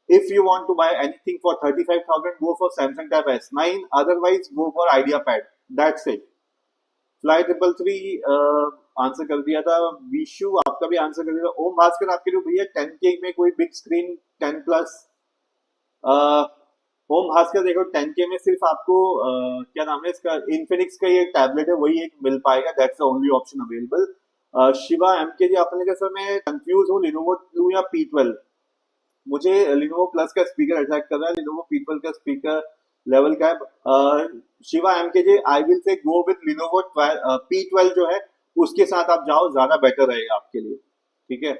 Speaker 1: If you want to buy anything for 35,000 go for Samsung tab S9, otherwise go for idea pad, that's it. Fly 333 answer कर दिया था। विशु आपका भी answer कर दिया था। ओम भास्कर आपके लिए भैया 10K में कोई big screen 10 plus. Home Bhaskar देखो 10K में सिर्फ आपको क्या नाम है इसका, इन्फिनिक्स का ये टैबलेट है, वही एक मिल पाएगा, that's the only option available. Shiva MK जी आपने कहा सर मैं कंफ्यूज हूँ, लिनोवो लूं या P12? मुझे लिनोवो प्लस का स्पीकर अट्रैक्ट कर रहा है, लिनोवो P12 का स्पीकर लेवल का है। Shiva MK ji I will say go with Lenovo P12 जो है उसके साथ आप जाओ, ज्यादा बेटर रहेगा आपके लिए। ठीक है।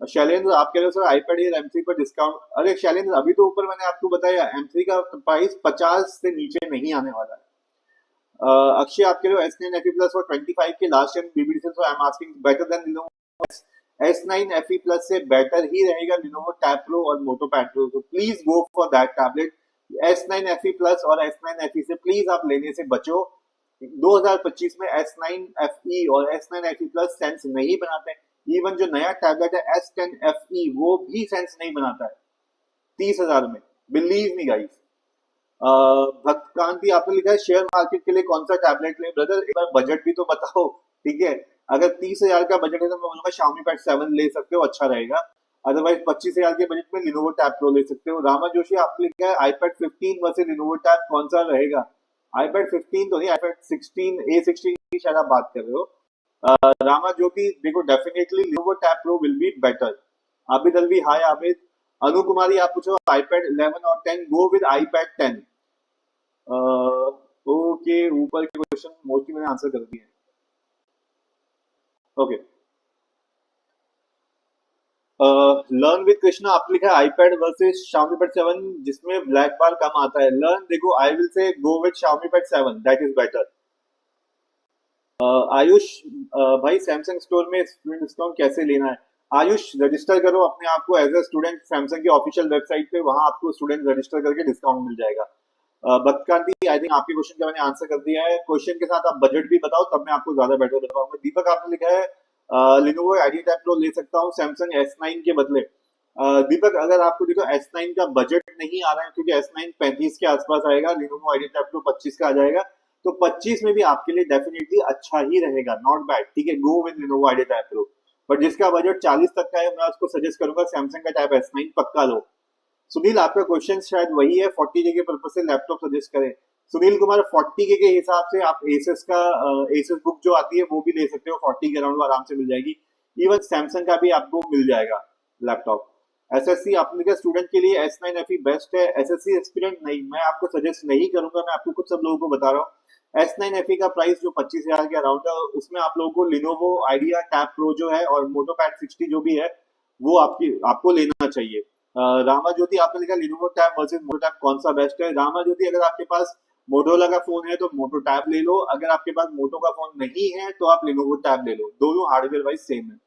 Speaker 1: शैलेंद्र आप कह रहे हो सर आईपैड एयर M3 पर डिस्काउंट। अरे शैलेंद्र अभी तो ऊपर मैंने आपको बताया M3 का प्राइस 50 से नीचे नहीं आने वाला है। अक्षय आप कह रहे हो S9 FE प्लस और 25 के last and BBD, so I am asking better than Lenovo. S9 FE plus से बेटर ही रहेगा लिनोवो टैब प्रो और मोटो पैड प्रो, तो please go for that tablet. S9 FE plus और S9 FE से please आप लेने से बचो। 2025 में S9 FE और S9 FE प्लस सेंस नहीं बनाते। इवन जो नया टैबलेट है S10 FE वो भी सेंस नहीं बनाता है 30,000 में, बिलीव मी गाइस। भक्तकांति आपने लिखा है शेयर मार्केट के लिए कौन सा टैबलेट लें? ब्रदर एक बार बजट भी तो बताओ। ठीक है, अगर 30,000 का बजट है तो मैं बोलूंगा Xiaomi Pad 7 ले सकते हो, अच्छा रहेगा। अदरवाइज 25,000 के बजट में लिनोवो टैब प्रो ले सकते हो। रामा जोशी आपने लिखा है iPad 15 वर्सेस लिनोवो टैब कौन सा रहेगा? iPad 15 तो नहीं, iPad 16 A16 की शायद आप बात कर रहे हो। रामा ज्योति देखो definitely Lenovo tab pro will be better. Abid Alvi hi Abid. Anu Kumari आप पूछो iPad 11 और 10, गो विद iPad 10। ओके ऊपर के क्वेश्चन मोस्टली मैंने आंसर कर दिए। ओके, लर्न विद कृष्णा आपने लिखा है iPad वर्सेस Xiaomi Pad 7 जिसमें ब्लैक बार कम आता है। लर्न देखो आई will say go with Xiaomi Pad 7, that is better. Ayush भाई सैमसंग स्टोर में स्टूडेंट डिस्काउंट कैसे लेना है? आयुष रजिस्टर करो अपने आप को एज अ स्टूडेंट सैमसंग की ऑफिशियल वेबसाइट पे, वहां आपको स्टूडेंट रजिस्टर करके डिस्काउंट मिल जाएगा। बदकांति आई थिंक आपके क्वेश्चन का मैंने आंसर कर दिया है। क्वेश्चन के साथ आप बजट भी बताओ तब मैं आपको ज्यादा बेटर बता पाऊंगा। दीपक आपने लिखा है लिनोवो आईडिया टैब प्रो ले सकता हूँ सैमसंग S9 के बदले। दीपक अगर आपको देखो S9 का बजट नहीं आ रहा है क्योंकि S9 35 के आसपास आएगा, लिनोवो आईडिया टैब प्रो 25 का आ जाएगा, तो 25 में भी आपके लिए डेफिनेटली अच्छा ही रहेगा, नॉट बैड। ठीक है, go with Lenovo idea tab pro. पर जिसका बजट 40 तक का है मैं उसको सजेस्ट करूंगा सैमसंग का टैब S9 पक्का लो। सुनील आपका क्वेश्चन शायद वही है 40K के पर्पज से लैपटॉप सजेस्ट करें। सुनील कुमार 40K के हिसाब से आप एसएस का एसएस बुक जो आती है वो भी ले सकते हो, 40 के अराउंड आराम से मिल जाएगी। इवन सैमसंग का भी आपको मिल जाएगा लैपटॉप। एसएससी आपने कहा स्टूडेंट के लिए S9 FE बेस्ट है, एसएससी एस्पिरेंट नहीं, मैं आपको सजेस्ट नहीं करूंगा, मैं आपको खुद सब लोगों को बता रहा हूँ। S9 FE का प्राइस जो 25,000 के अराउंड है उसमें आप लोगों को लिनोवो आइडिया टैब प्रो जो है और मोटो पैड 60 जो भी है वो आपको लेना चाहिए। रामा ज्योति आपने लिखा लिनोवो टैब वर्सेस मोटो टैब कौन सा बेस्ट है? रामा ज्योति अगर आपके पास मोटोरोला का फोन है तो मोटो टैब ले लो, अगर आपके पास मोटो का फोन नहीं है तो आप लिनोवो टैब ले लो, दोनों हार्डवेयर वाइज सेम है।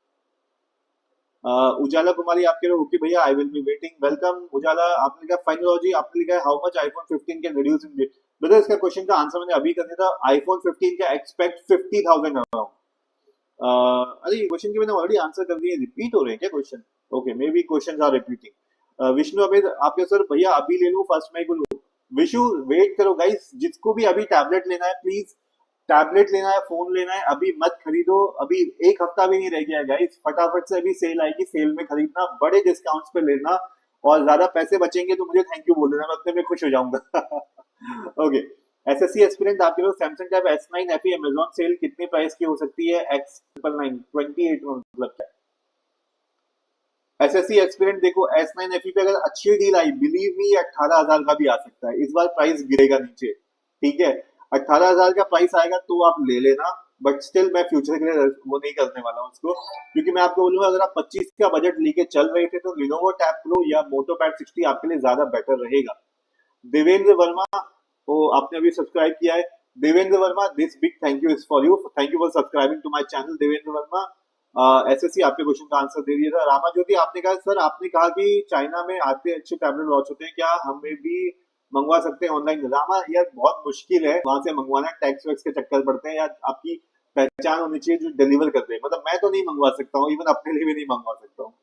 Speaker 1: उजाला कुमारी आपके लिए ओके भैया I will be waiting, welcome Ujala. आपने लिखा फाइनोलॉजी आपने लिखा है how much iPhone 15 can reduce in wait? Brother इसका क्वेश्चन का आंसर मैंने अभी कर दिया था, आईफोन 15 का एक्सपेक्ट 50,000 अराउंड। अरे क्वेश्चन के मैंने ऑलरेडी आंसर कर दिए, रिपीट हो रहे हैं क्या question? Okay maybe question are repeating. Vishnu Amit आपके सर भैया अभी ले लूं फर्स्ट मई को लूं? विशु वेट करो गाइस, जिसको भी अभी टैबलेट लेना है प्लीज, टैबलेट लेना है फोन लेना है अभी मत खरीदो, अभी एक हफ्ता भी नहीं रह गया गाइस, फटाफट से अभी सेल आएगी, सेल में खरीदना, बड़े डिस्काउंट्स पे लेना, और ज्यादा पैसे बचेंगे तो मुझे थैंक यू बोल देना, मैं अपने में खुश हो जाऊंगा। ओके, एसएससी एस्पिरेंट आपके पास Samsung tab S9 FE Amazon sale कितने प्राइस की हो सकती है? X999 28 में मतलब क्या? एसएससी एक्सपीरियंट देखो S9 FE पे अगर अच्छी डील आई बिलीव मी 18,000 का भी आ सकता है, इस बार प्राइस गिरेगा नीचे। ठीक है, 18,000 का प्राइस आएगा तो आप ले लेना, बट स्टिल मैं फ्यूचर के लिए वो नहीं करने वाला हूँ उसको, क्योंकि मैं आपको बोलूंगा अगर आप 25 का बजट लेके चल रहे थे तो लिनोवो टैब प्रो या मोटो पैड 60 आपके लिए ज्यादा बेटर रहेगा। देवेंद्र वर्मा आपने अभी सब्सक्राइब किया है। Devendra Verma, this big thank you is for you, thank you for subscribing to my channel Devendra Verma. SSC आपके क्वेश्चन का आंसर दे दिया था। रामा ज्योति, आपने कहा सर, आपने कहा कि चाइना में आते अच्छे टैबलेट लॉन्च होते हैं, क्या हमें भी मंगवा सकते हैं ऑनलाइन? रामा यार बहुत मुश्किल है वहां से मंगवाना, टैक्स वैक्स के चक्कर पड़ते हैं, या आपकी पहचान होनी चाहिए जो डिलीवर कर दे। मतलब मैं तो नहीं मंगवा सकता हूँ, इवन अपने लिए भी नहीं मंगवा सकता हूँ।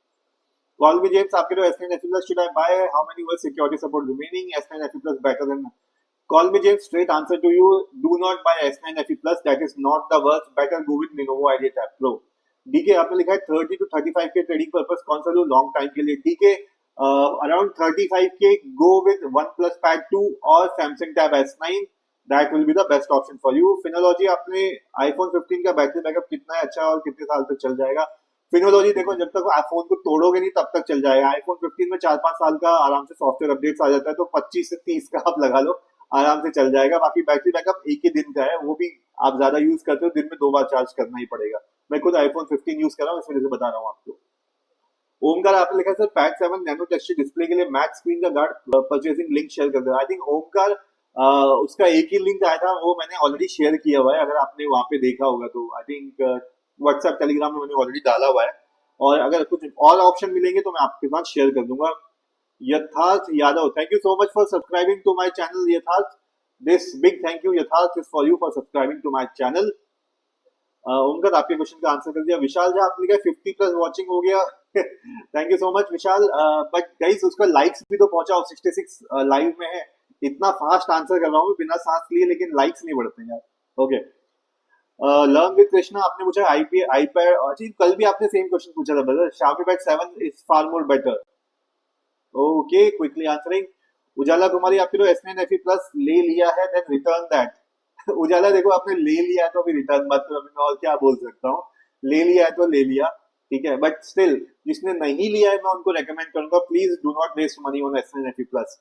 Speaker 1: Call me James, आपके लिए S9 FE Plus should I buy? How many years security support remaining? S9 FE Plus better than. Call me James, straight answer to you. Do not buy S9 FE Plus. That is not the worst. Better go with Lenovo IdeaTab Pro. DK आपने लिखा है 30 to 35 के trading purpose कौन सा लो long time के लिए? DK around 35 के go with OnePlus Pad 2 और Samsung Tab S9. That will be the best option for you. Finology आपने iPhone 15 का बैटरी बैकअप कितना है अच्छा और कितने साल तक चल जाएगा? फिनोलॉजी देखो, जब तक आईफोन को तोड़ोगे नहीं तब तक चल जाएगा। आईफोन 15 में 4-5 साल का आराम से सॉफ्टवेयर अपडेट्स आ जाता है, तो 25 से 30 का आप लगा लो, आराम से चल जाएगा। बाकी बैटरी बैकअप एक ही दिन का है, वो भी आप ज्यादा यूज करते हो, दिन में 2 बार चार्ज करना ही पड़ेगा। मैं खुद आईफोन 15 यूज कर रहा हूँ, इस वजह से बता रहा हूँ आपको। ओमकार आपने लिखा sir pad 7 nano texture display के लिए मैक्स स्क्रीन का गार्ड परचेसिंग लिंक शेयर कर दो। आई थिंक ओमकार उसका एक ही लिंक आया था, वो मैंने ऑलरेडी शेयर किया हुआ है, अगर आपने वहां पे देखा होगा तो। आई थिंक व्हाट्सएप टेलीग्राम में मैंने ऑलरेडी डाला हुआ है, और अगर कुछ और ऑप्शन मिलेंगे तो मैं आपके साथ शेयर कर दूंगा। Yatharth Yadav, thank you so much for subscribing to my channel Yatharth. This big thank you Yatharth is for you for subscribing to my channel. उनका आपके क्वेश्चन का आंसर कर दिया। विशाल जी आपने कहा 50 प्लस वॉचिंग हो गया। Thank you so much Vishal. But guys उसका लाइक्स भी तो पहुंचा, 66 लाइव में है। इतना फास्ट आंसर कर रहा हूँ बिना सांस लिए, लेकिन लाइक्स नहीं बढ़ते यार। ओके, लर्न विद कृष्णा आपने पूछा आईपैड, अच्छा कल भी आपने सेम क्वेश्चन पूछा था brother. Xiaomi Pad 7 is far more better. Okay, quickly answering. Ujala Kumari आपके लिए S9 FE Plus ले लिया है, देन रिटर्न दैट। उजाला देखो, आपने ले लिया है तो अभी रिटर्न मत करो, अभी मैं और क्या बोल सकता हूँ। ले लिया है तो ले लिया, ठीक है, बट स्टिल जिसने नहीं लिया है मैं उनको रेकमेंड करूंगा, please do not waste money on S9 FE Plus।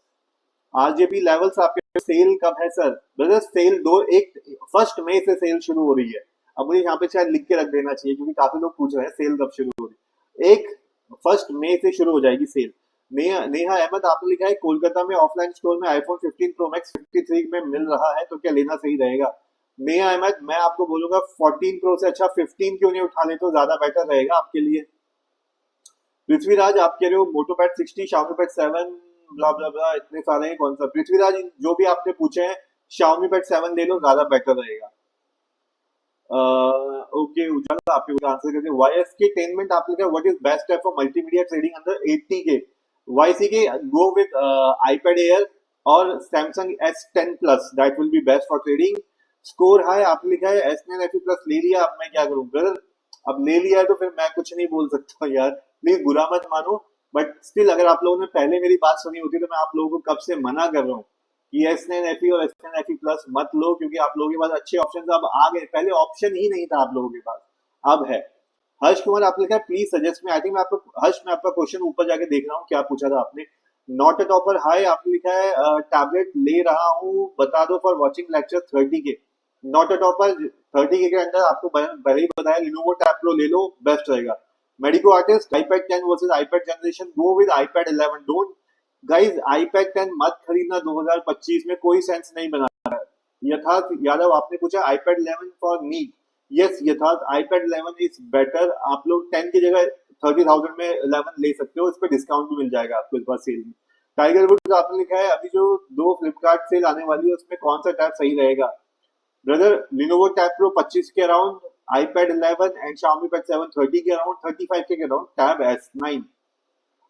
Speaker 1: RJB levels आपके सेल कब है सर? ब्रदर सेल 1 मई से सेल शुरू हो रही है। अब मुझे यहाँ पे शायद लिख के रख देना चाहिए, क्योंकि काफी लोग पूछ रहे हैं सेल कब शुरू हो रही है। 1 मई से शुरू हो जाएगी सेल। नेहा अहमद आपने लिखा है कोलकाता में ऑफलाइन स्टोर में आईफोन 15 प्रो मैक्स 53 में मिल रहा है, तो क्या लेना सही रहेगा? नेहा अहमद, मैं आपको बोलूंगा 14 प्रो से अच्छा 15 क्यों नहीं उठा ले, तो ज्यादा बेटर रहेगा आपके लिए। पृथ्वीराज आप कह रहे हो मोटोपैड 60, Xiaomi Pad 7 ब्ला ब्ला ब्ला, इतने सारे हैं, कौन सा? पृथ्वीराज जो भी आपने पूछे हैं, Xiaomi Pad 7 ले लो, ज्यादा बेटर रहेगा। ओके उजाला आपके आंसर करते हैं। YSK टेनमेंट आपने कहा what is best app for multimedia trading under 80K? YCK go with iPad Air और Samsung S10 Plus, that will B best for trading. Score high आपने लिखा है S9 FE Plus ले लिया, अब मैं क्या करूं ब्रदर? अब ले लिया है तो फिर मैं कुछ नहीं बोल सकता यार, प्लीज बुरा मत मानो। बट स्टिल अगर आप लोगों ने पहले मेरी बात सुनी होती तो मैं आप लोगों को कब से मना कर रहा हूँ कि S9 FE और S10 FE Plus मत लो, क्योंकि आप लोगों के पास अच्छे ऑप्शन अब आ गए, पहले ऑप्शन ही नहीं था आप लोगों के पास, अब है। हर्ष कुमार आपने लिखा है प्लीज सजेस्ट में। आई थिंक मैं आपको हर्ष, मैं आपका क्वेश्चन ऊपर जाके देख रहा हूँ क्या पूछा था आपने। नॉट अ टॉपर हाई आपने लिखा है टैबलेट ले रहा हूँ बता दो for watching lecture 30K। Not a topper 30K के अंदर आपको पहले ही बताया Lenovo Tab Pro ले लो, बेस्ट रहेगा। Medico artist iPad 10 versus iPad generation, go with iPad 11। Don't guys, iPad 10 मत खरीदना 2025 में, कोई सेंस नहीं बना रहा है। यथार्थ यादव आपने पूछा iPad 11 फॉर नीड। यस यथार्थ, iPad 11 इज बेटर। आप लोग 10 की जगह 30,000 में 11 ले सकते हो, इस पर डिस्काउंट भी मिल जाएगा आपको इस बार सेल में। टाइगर वुड्स आपने लिखा है अभी जो 2 फ्लिपकार्ट सेल आने वाली है उसमें कौन सा टैब सही रहेगा? ब्रदर Lenovo Tab Pro 25 के around, iPad 11 and Xiaomi Pad 7 30 के अराउंड, 35 के अराउंड टैब S9।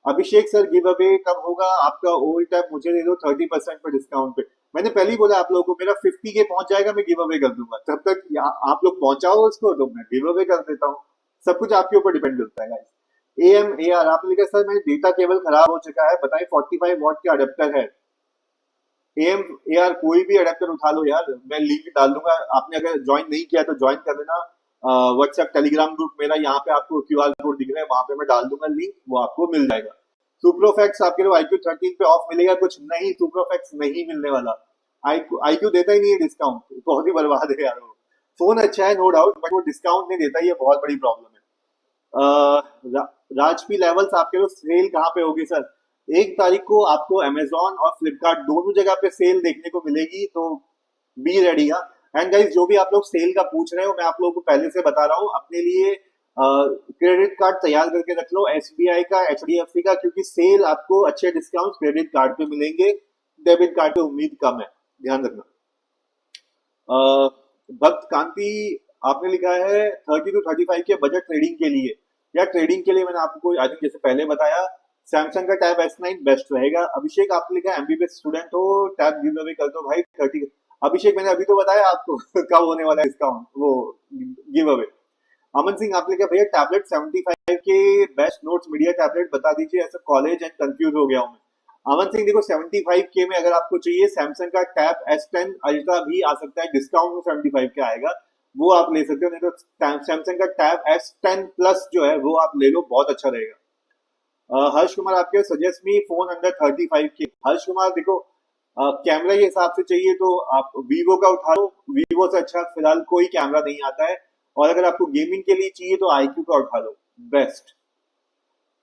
Speaker 1: अभिषेक सर गिव अवे कब होगा? आपका ओल्ड टैब मुझे दे दो 30% पर डिस्काउंट पे। मैंने पहले ही बोला आप लोगों को, मेरा 50 के पहुंच जाएगा मैं गिव अवे कर दूंगा, तब तक आप लोग पहुंचाओ उसको तो मैं गिव अवे कर देता हूँ। सब कुछ आपके ऊपर डिपेंड करता है गाइस। AMAR आपने लिखा सर मेरे डेटा केबल खराब हो चुका है, बताइए 45 वॉट का अडेप्टर है। AMAR कोई भी अडेप्टर उठा लो यार, मैं लिंक डाल दूंगा, आपने अगर ज्वाइन नहीं किया तो ज्वाइन कर लेना। व्हाट्सएप टेलीग्राम ग्रुप मेरा यहाँ पे आपको QR कोड दिख रहा है, वहां पे मैं डाल दूंगा लिंक, वो आपको मिल जाएगा। सुप्रोफैक्स आपके लिए IQ 13 पे ऑफ मिलेगा? कुछ नहीं, सुप्रोफैक्स नहीं मिलने वाला। IQ देता ही नहीं है डिस्काउंट, बहुत ही बर्बाद है यार वो। फोन अच्छा है नो डाउट, बट वो डिस्काउंट नहीं देता, ये बहुत बड़ी प्रॉब्लम है। राजपी लेवल्स आपके लोग सेल कहाँ पे होगी सर? 1 तारीख को आपको अमेजोन और फ्लिपकार्ट दोनों जगह पे सेल देखने को मिलेगी, तो बी रेडी। एंड गाइस, जो भी आप लोग सेल का पूछ रहे हो, मैं आप लोगों को पहले से बता रहा हूँ, अपने लिए क्रेडिट कार्ड तैयार करके रख लो, एसबीआई का, एचडीएफसी का, क्योंकि सेल आपको अच्छे डिस्काउंट क्रेडिट कार्ड पे मिलेंगे, डेबिट कार्ड पे उम्मीद कम है, ध्यान रखना। भक्त कांति आपने लिखा है 30 to 35 के बजट ट्रेडिंग के लिए। या ट्रेडिंग के लिए मैंने आपको आई थिंक जैसे पहले बताया, सैमसंग का टैब S9 बेस्ट रहेगा। अभिषेक आपने लिखा है एमबीबीएस स्टूडेंट हो, टैब गिव अवे कर दो भाई 30। अभिषेक मैंने अभी तो बताया आपको कब होने वाला है डिस्काउंट, वो गिव अवे। अमन सिंह आपने लिखा भैया टैबलेट 75 के बेस्ट नोट्स मीडिया टैबलेट बता दीजिए, ऐसा कॉलेज एंड कंफ्यूज हो गया हूँ मैं। अमन सिंह देखो 75 के में अगर आपको चाहिए, सैमसंग का टैब S10 अल्ट्रा भी आ सकता है, डिस्काउंट में 75 के आएगा, वो आप ले सकते हो। नहीं तो सैमसंग का टैब S10 प्लस जो है वो आप ले लो, बहुत अच्छा रहेगा। हर्ष कुमार आपके सजेस्ट मी फोन अंडर 35 के। हर्ष कुमार देखो, कैमरा के हिसाब से चाहिए तो आप वीवो का उठा लो, वीवो से अच्छा फिलहाल कोई कैमरा नहीं आता है। और अगर आपको गेमिंग के लिए चाहिए तो iQOO का उठा लो, best.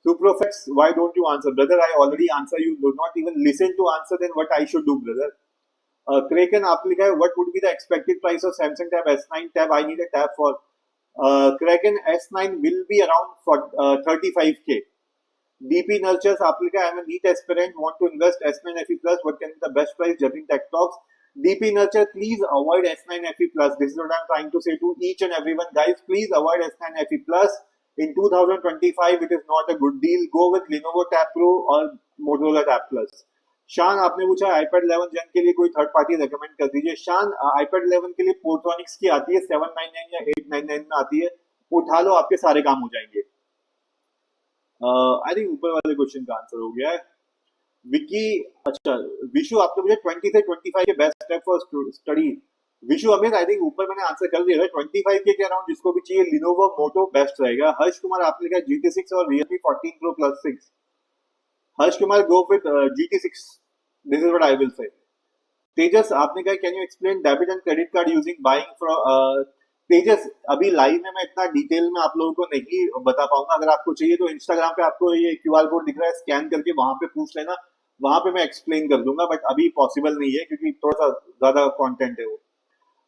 Speaker 1: Suprofex, why don't you answer? Brother, I already answer. You do not even listen to answer, then what I should do, brother? Kraken, आपने लिखा है, what would be the expected price of Samsung Tab S9 tab? I need a tab for Kraken S9 will be around for 35K. DP Nurtures, आपने लिखा है, I'm a NEET aspirant, want to invest S9 FE Plus. What can be the best price? Judging Tech Talks. DP Nurture, please avoid S9 FE Plus. This is what I'm trying to say to each and everyone, guys. Please avoid S9 FE Plus. In 2025, it is not a good deal. Go with Lenovo Tab Pro or Motorola Tab Plus. शान आपने पूछा iPad 11 Gen के लिए कोई third party recommend कर दीजिए। शान, iPad 11 के लिए पोर्ट्रॉनिक्स की आती है 799 या 899 में आती है, उठा लो, आपके सारे काम हो जाएंगे। आई थिंक ऊपर वाले क्वेश्चन का आंसर हो गया है। विकी, अच्छा विशु आपने मुझे 20 से 25 के best step for study. Vishu Amit, I think ऊपर मैंने आंसर कर दिया है, 25 के अराउंड जिसको भी चाहिए लिनोवो मोटो बेस्ट रहेगा। हर्ष कुमार आपने लिखा GT6 और Realme 14 Pro Plus 6। Harsh Kumar go with GT6, this is what I will say. Tejas आपने कहा can you explain debit and credit card using buying from. Tejas, अभी लाइव में मैं इतना डिटेल में आप लोगों को नहीं बता पाऊंगा, अगर आपको चाहिए तो इंस्टाग्राम पे आपको ये QR कोड दिख रहा है, स्कैन करके वहां पे पूछ लेना, वहां पे मैं एक्सप्लेन कर दूंगा, बट अभी पॉसिबल नहीं है क्योंकि थोड़ा सा ज्यादा कंटेंट है वो।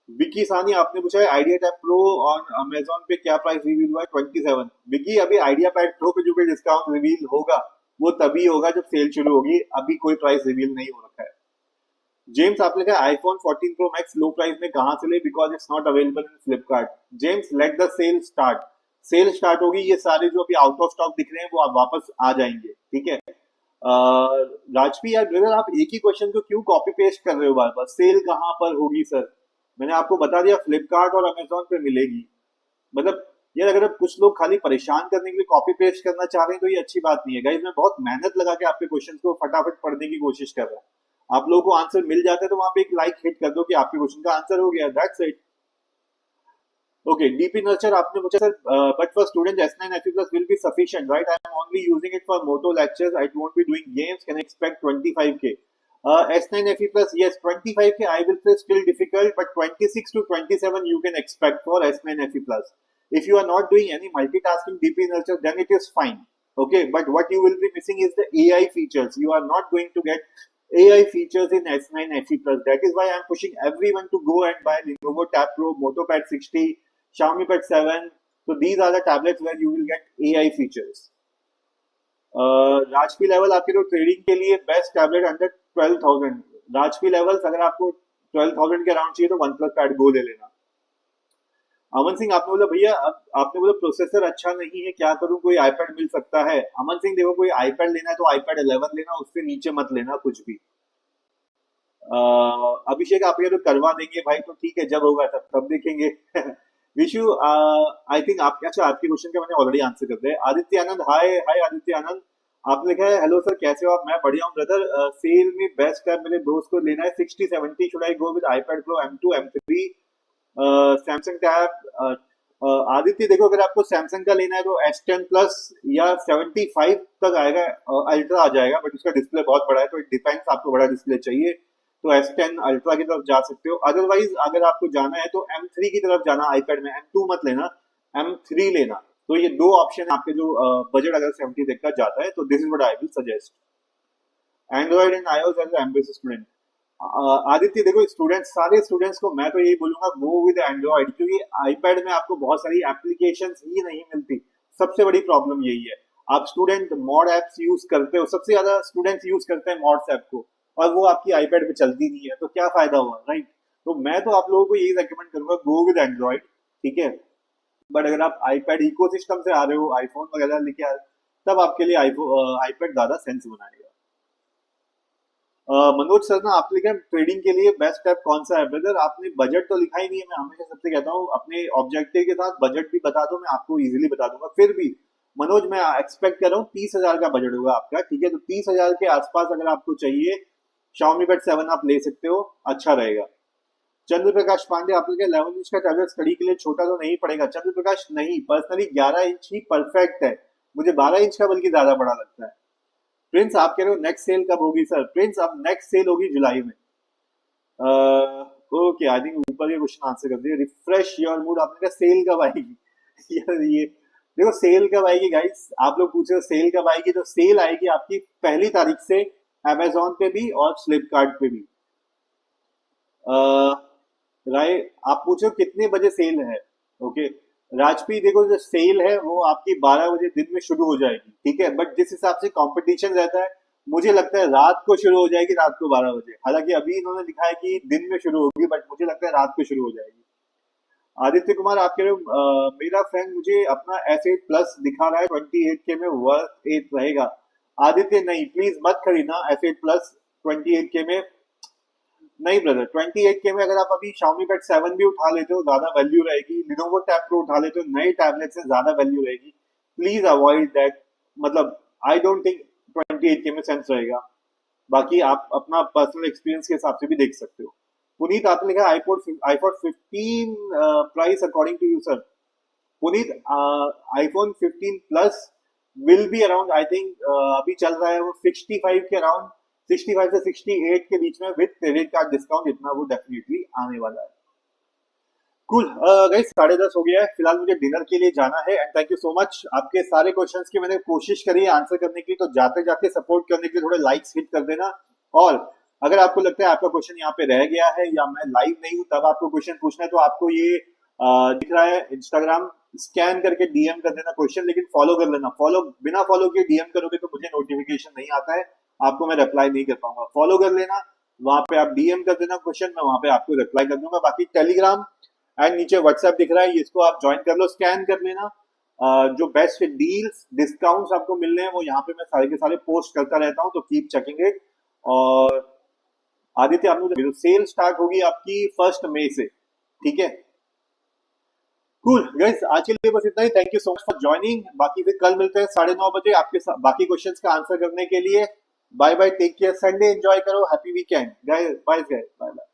Speaker 1: विकी सानी आपने पूछा है आइडिया टैब प्रो और अमेजोन पे क्या प्राइस रिवील हुआ है 27। विकी, अभी आइडिया पैड प्रो पे जो भी डिस्काउंट रिवील होगा वो तभी होगा जब सेल शुरू होगी, अभी कोई प्राइस रिवील नहीं हो रखा है। जेम्स आपने कहा आईफोन 14 प्रो मैक्स लो प्राइस में कहां से ले, because it's not available in Flipkart. James, let the cell start, cell start होगी, ये सारे जो अभी आउट ऑफ स्टॉक दिख रहे हैं वो आप वापस आ जाएंगे, ठीक है। राजपी यार ब्रदर, आप एक ही क्वेश्चन को क्यों कॉपी पेस्ट कर रहे हो बार बार? सेल कहां पर होगी सर? मैंने आपको बता दिया फ्लिपकार्ट और अमेजोन पे मिलेगी। मतलब यार, अगर आप कुछ लोग खाली परेशान करने के लिए कॉपी पेस्ट करना चाह रहे हैं तो ये अच्छी बात नहीं है। गाइस, मैं बहुत मेहनत लगा के आपके क्वेश्चन को फटाफट पढ़ने की कोशिश कर रहा हूँ। आप लोगों को आंसर मिल जाता है तो वहां पे एक लाइक हिट कर दो कि आपके क्वेश्चन का आंसर हो गया, that's it. Okay, DP nurture आपने पूछा sir, but for student S9 FE Plus will be sufficient, right? I am only using it for moto lectures. I won't be doing games. Can I expect 25K? S9 FE Plus, yes, 25K I will say still difficult, but 26 to 27 you can expect for S9 FE Plus. If you are not doing any multitasking DP nurture, then it is fine. Okay, but what you will be missing is the AI features. You are not going to get AI features in S9 FE Plus. That is why I am pushing everyone to go and buy Lenovo Tab Pro, MotoPad 60, Xiaomi Pad 7. So these are the tablets where you will get AI features. राजपी level आपके तो trading के लिए best tablet under 12,000। राजपी levels अगर आपको 12,000 के around चाहिए तो OnePlus Pad Go ले लेना। अमन सिंह आपने बोला भैया, आपने बोला प्रोसेसर अच्छा नहीं है, क्या करूं, कोई आईपैड मिल सकता है? अमन सिंह देखो, कोई आईपैड लेना है तो iPad 11 लेना, उससे नीचे मत लेना कुछ भी। अभिषेक आप ये तो करवा देंगे भाई, तो ठीक है, जब होगा तब देखेंगे। विशु, आई थिंक आप, अच्छा आपके क्वेश्चन का मैंने ऑलरेडी आंसर कर दिया। आदित्य आनंद, हाय हाय आदित्य आनंद, आपने लिखा है हेलो सर कैसे हो आप? मैं बढ़िया हूँ ब्रदर। सेल में बेस्ट टैब मेरे दोस्त को लेना है 60-70, should I go with iPad Pro M2 M3 Samsung tab? Aditya देखो, अगर आपको सैमसंग का लेना है तो S10 प्लस या 75 तक आएगा, अल्ट्रा आ जाएगा, बट उसका डिस्प्ले बहुत बड़ा है तो इट डिपेंड्स, आपको बड़ा डिस्प्ले चाहिए तो S10 अल्ट्रा की तरफ जा सकते हो। अदरवाइज अगर आपको जाना है तो M3 की तरफ जाना, iPad में M2 मत लेना, M3 लेना। तो ये दो ऑप्शन है आपके, जो बजट अगर 70 तक का जाता है, तो this is what I will suggest. Android and iOS as MBC student. Aditya देखो, स्टूडेंट्स, सारे स्टूडेंट्स को मैं तो यही बोलूंगा, गो विद एंड्रॉइड, क्योंकि आईपैड में आपको बहुत सारी एप्लीकेशंस ही नहीं मिलती। सबसे बड़ी प्रॉब्लम यही है। आप स्टूडेंट मॉड एप्स यूज करते हो, सबसे ज्यादा स्टूडेंट्स यूज करते हैं मॉड्स ऐप को, और वो आपकी आईपैड पे चलती नहीं है, तो क्या फायदा हुआ, राइट? तो मैं तो आप लोगों को यही रेकमेंड करूंगा, गो विद एंड्रॉइड, ठीक है। बट अगर आप आईपैड इकोसिस्टम से आ रहे हो, आईफोन वगैरह लेके आ रहे हो, तब आपके लिए आईपैड ज्यादा सेंस बनाएगा। मनोज सर ना, आपके लिए ट्रेडिंग के लिए बेस्ट ऐप कौन सा है? ब्रदर, आपने बजट तो लिखा ही नहीं है। मैं हमेशा सबसे कहता हूँ अपने ऑब्जेक्टिव के साथ बजट भी बता दो, मैं आपको इजीली बता दूंगा। फिर भी मनोज, मैं एक्सपेक्ट कर रहा हूँ 30,000 का बजट होगा आपका, ठीक है? तो 30,000 के आसपास अगर आपको चाहिए, Xiaomi Pad 7 आप ले सकते हो, अच्छा रहेगा। चंद्र प्रकाश पांडे, आपके लिए 11 इंच का टैबलेट स्टडी के लिए छोटा तो नहीं पड़ेगा? चंद्र प्रकाश, नहीं, पर्सनली 11 इंच ही परफेक्ट है। मुझे 12 इंच का बल्कि ज्यादा बड़ा लगता है। प्रिंस, आप कह रहे हो नेक्स्ट सेल कब होगी? सर प्रिंस, अब नेक्स्ट सेल होगी जुलाई में। ओके, आई थिंक ऊपर ये क्वेश्चन आंसर कर दिए। रिफ्रेश योर मूड, आपने कहा सेल कब आएगी? यार ये देखो, सेल कब आएगी गाइस, आप लोग पूछ रहे हो सेल कब आएगी, तो सेल आएगी आपकी 1 तारीख से अमेजोन पे भी और फ्लिपकार्ट पे भी। राय, आप पूछो कितने बजे सेल है? ओके, राजपी, देखो जो सेल है वो आपकी 12 बजे दिन में शुरू हो जाएगी, ठीक है? बट जिस हिसाब से कंपटीशन रहता है, मुझे लगता है रात को शुरू हो जाएगी, रात को 12 बजे। हालांकि अभी इन्होंने लिखा है कि दिन में शुरू होगी, बट मुझे लगता है रात को शुरू हो जाएगी। आदित्य कुमार, आप कह रहे हो मेरा फ्रेंड मुझे अपना S8 प्लस दिखा रहा है 28K में, वर्थ 8 रहेगा? आदित्य नहीं, प्लीज मत खरीदना S8 प्लस 28K में। नहीं ब्रदर, 28K में अगर आप अभी Xiaomi Pad 7 भी उठा लेते हो, ज्यादा वैल्यू रहेगी। Lenovo Tab Pro उठा लेते हो, नए टैबलेट से ज्यादा वैल्यू रहेगी। Please avoid that. मतलब आई डोंट थिंक 28K में सेंस रहेगा। बाकी आप अपना पर्सनल एक्सपीरियंस के हिसाब से भी देख सकते हो। पुनीत, आपने लिखा iPhone 15 price according to you sir. Puneet, iPhone 15 plus will be around, I think अभी चल रहा है वो 65 के अराउंड, 65 से 68 के बीच में विद क्रेडिट कार्ड डिस्काउंट, इतना वो डेफिनेटली आने वाला है। कूल गाइस, 10:30 हो गया है, फिलहाल मुझे डिनर के लिए जाना है। And thank you so much, आपके सारे क्वेश्चंस की मैंने कोशिश करी है आंसर करने की, तो जाते जाते सपोर्ट करने के लिए थोड़े लाइक्स हिट कर देना। और अगर आपको लगता है आपका क्वेश्चन यहाँ पे रह गया है, या मैं लाइव नहीं हूँ तब आपको क्वेश्चन पूछना है, तो आपको ये दिख रहा है इंस्टाग्राम, स्कैन करके डीएम कर देना क्वेश्चन, लेकिन फॉलो कर लेना। फॉलो, बिना फॉलो के डीएम करोगे तो मुझे नोटिफिकेशन नहीं आता है, आपको मैं रिप्लाई नहीं कर पाऊंगा। फॉलो कर लेना, वहां पे आप डीएम कर देना क्वेश्चन, मैं वहां पे आपको रिप्लाई कर दूंगा। बाकी टेलीग्राम एंड नीचे व्हाट्सएप दिख रहा है, इसको आप ज्वाइन कर लो, स्कैन कर लेना। जो बेस्ट डील्स डिस्काउंट्स आपको मिल रहे हैं वो यहाँ पे मैं सारे के सारे पोस्ट करता रहता हूँ, तो कीप चेकिंग इट। और आदित्य, आपने सेल स्टार्ट होगी आपकी 1 मई से, ठीक है? कूल गाइस, आज के लिए बस इतना ही। Thank you so much for joining. बाकी फिर कल मिलते हैं 9:30 बजे आपके साथ बाकी क्वेश्चंस का आंसर करने के लिए। Bye bye, take care, Sunday enjoy करो, happy weekend guys, bye guys, bye bye.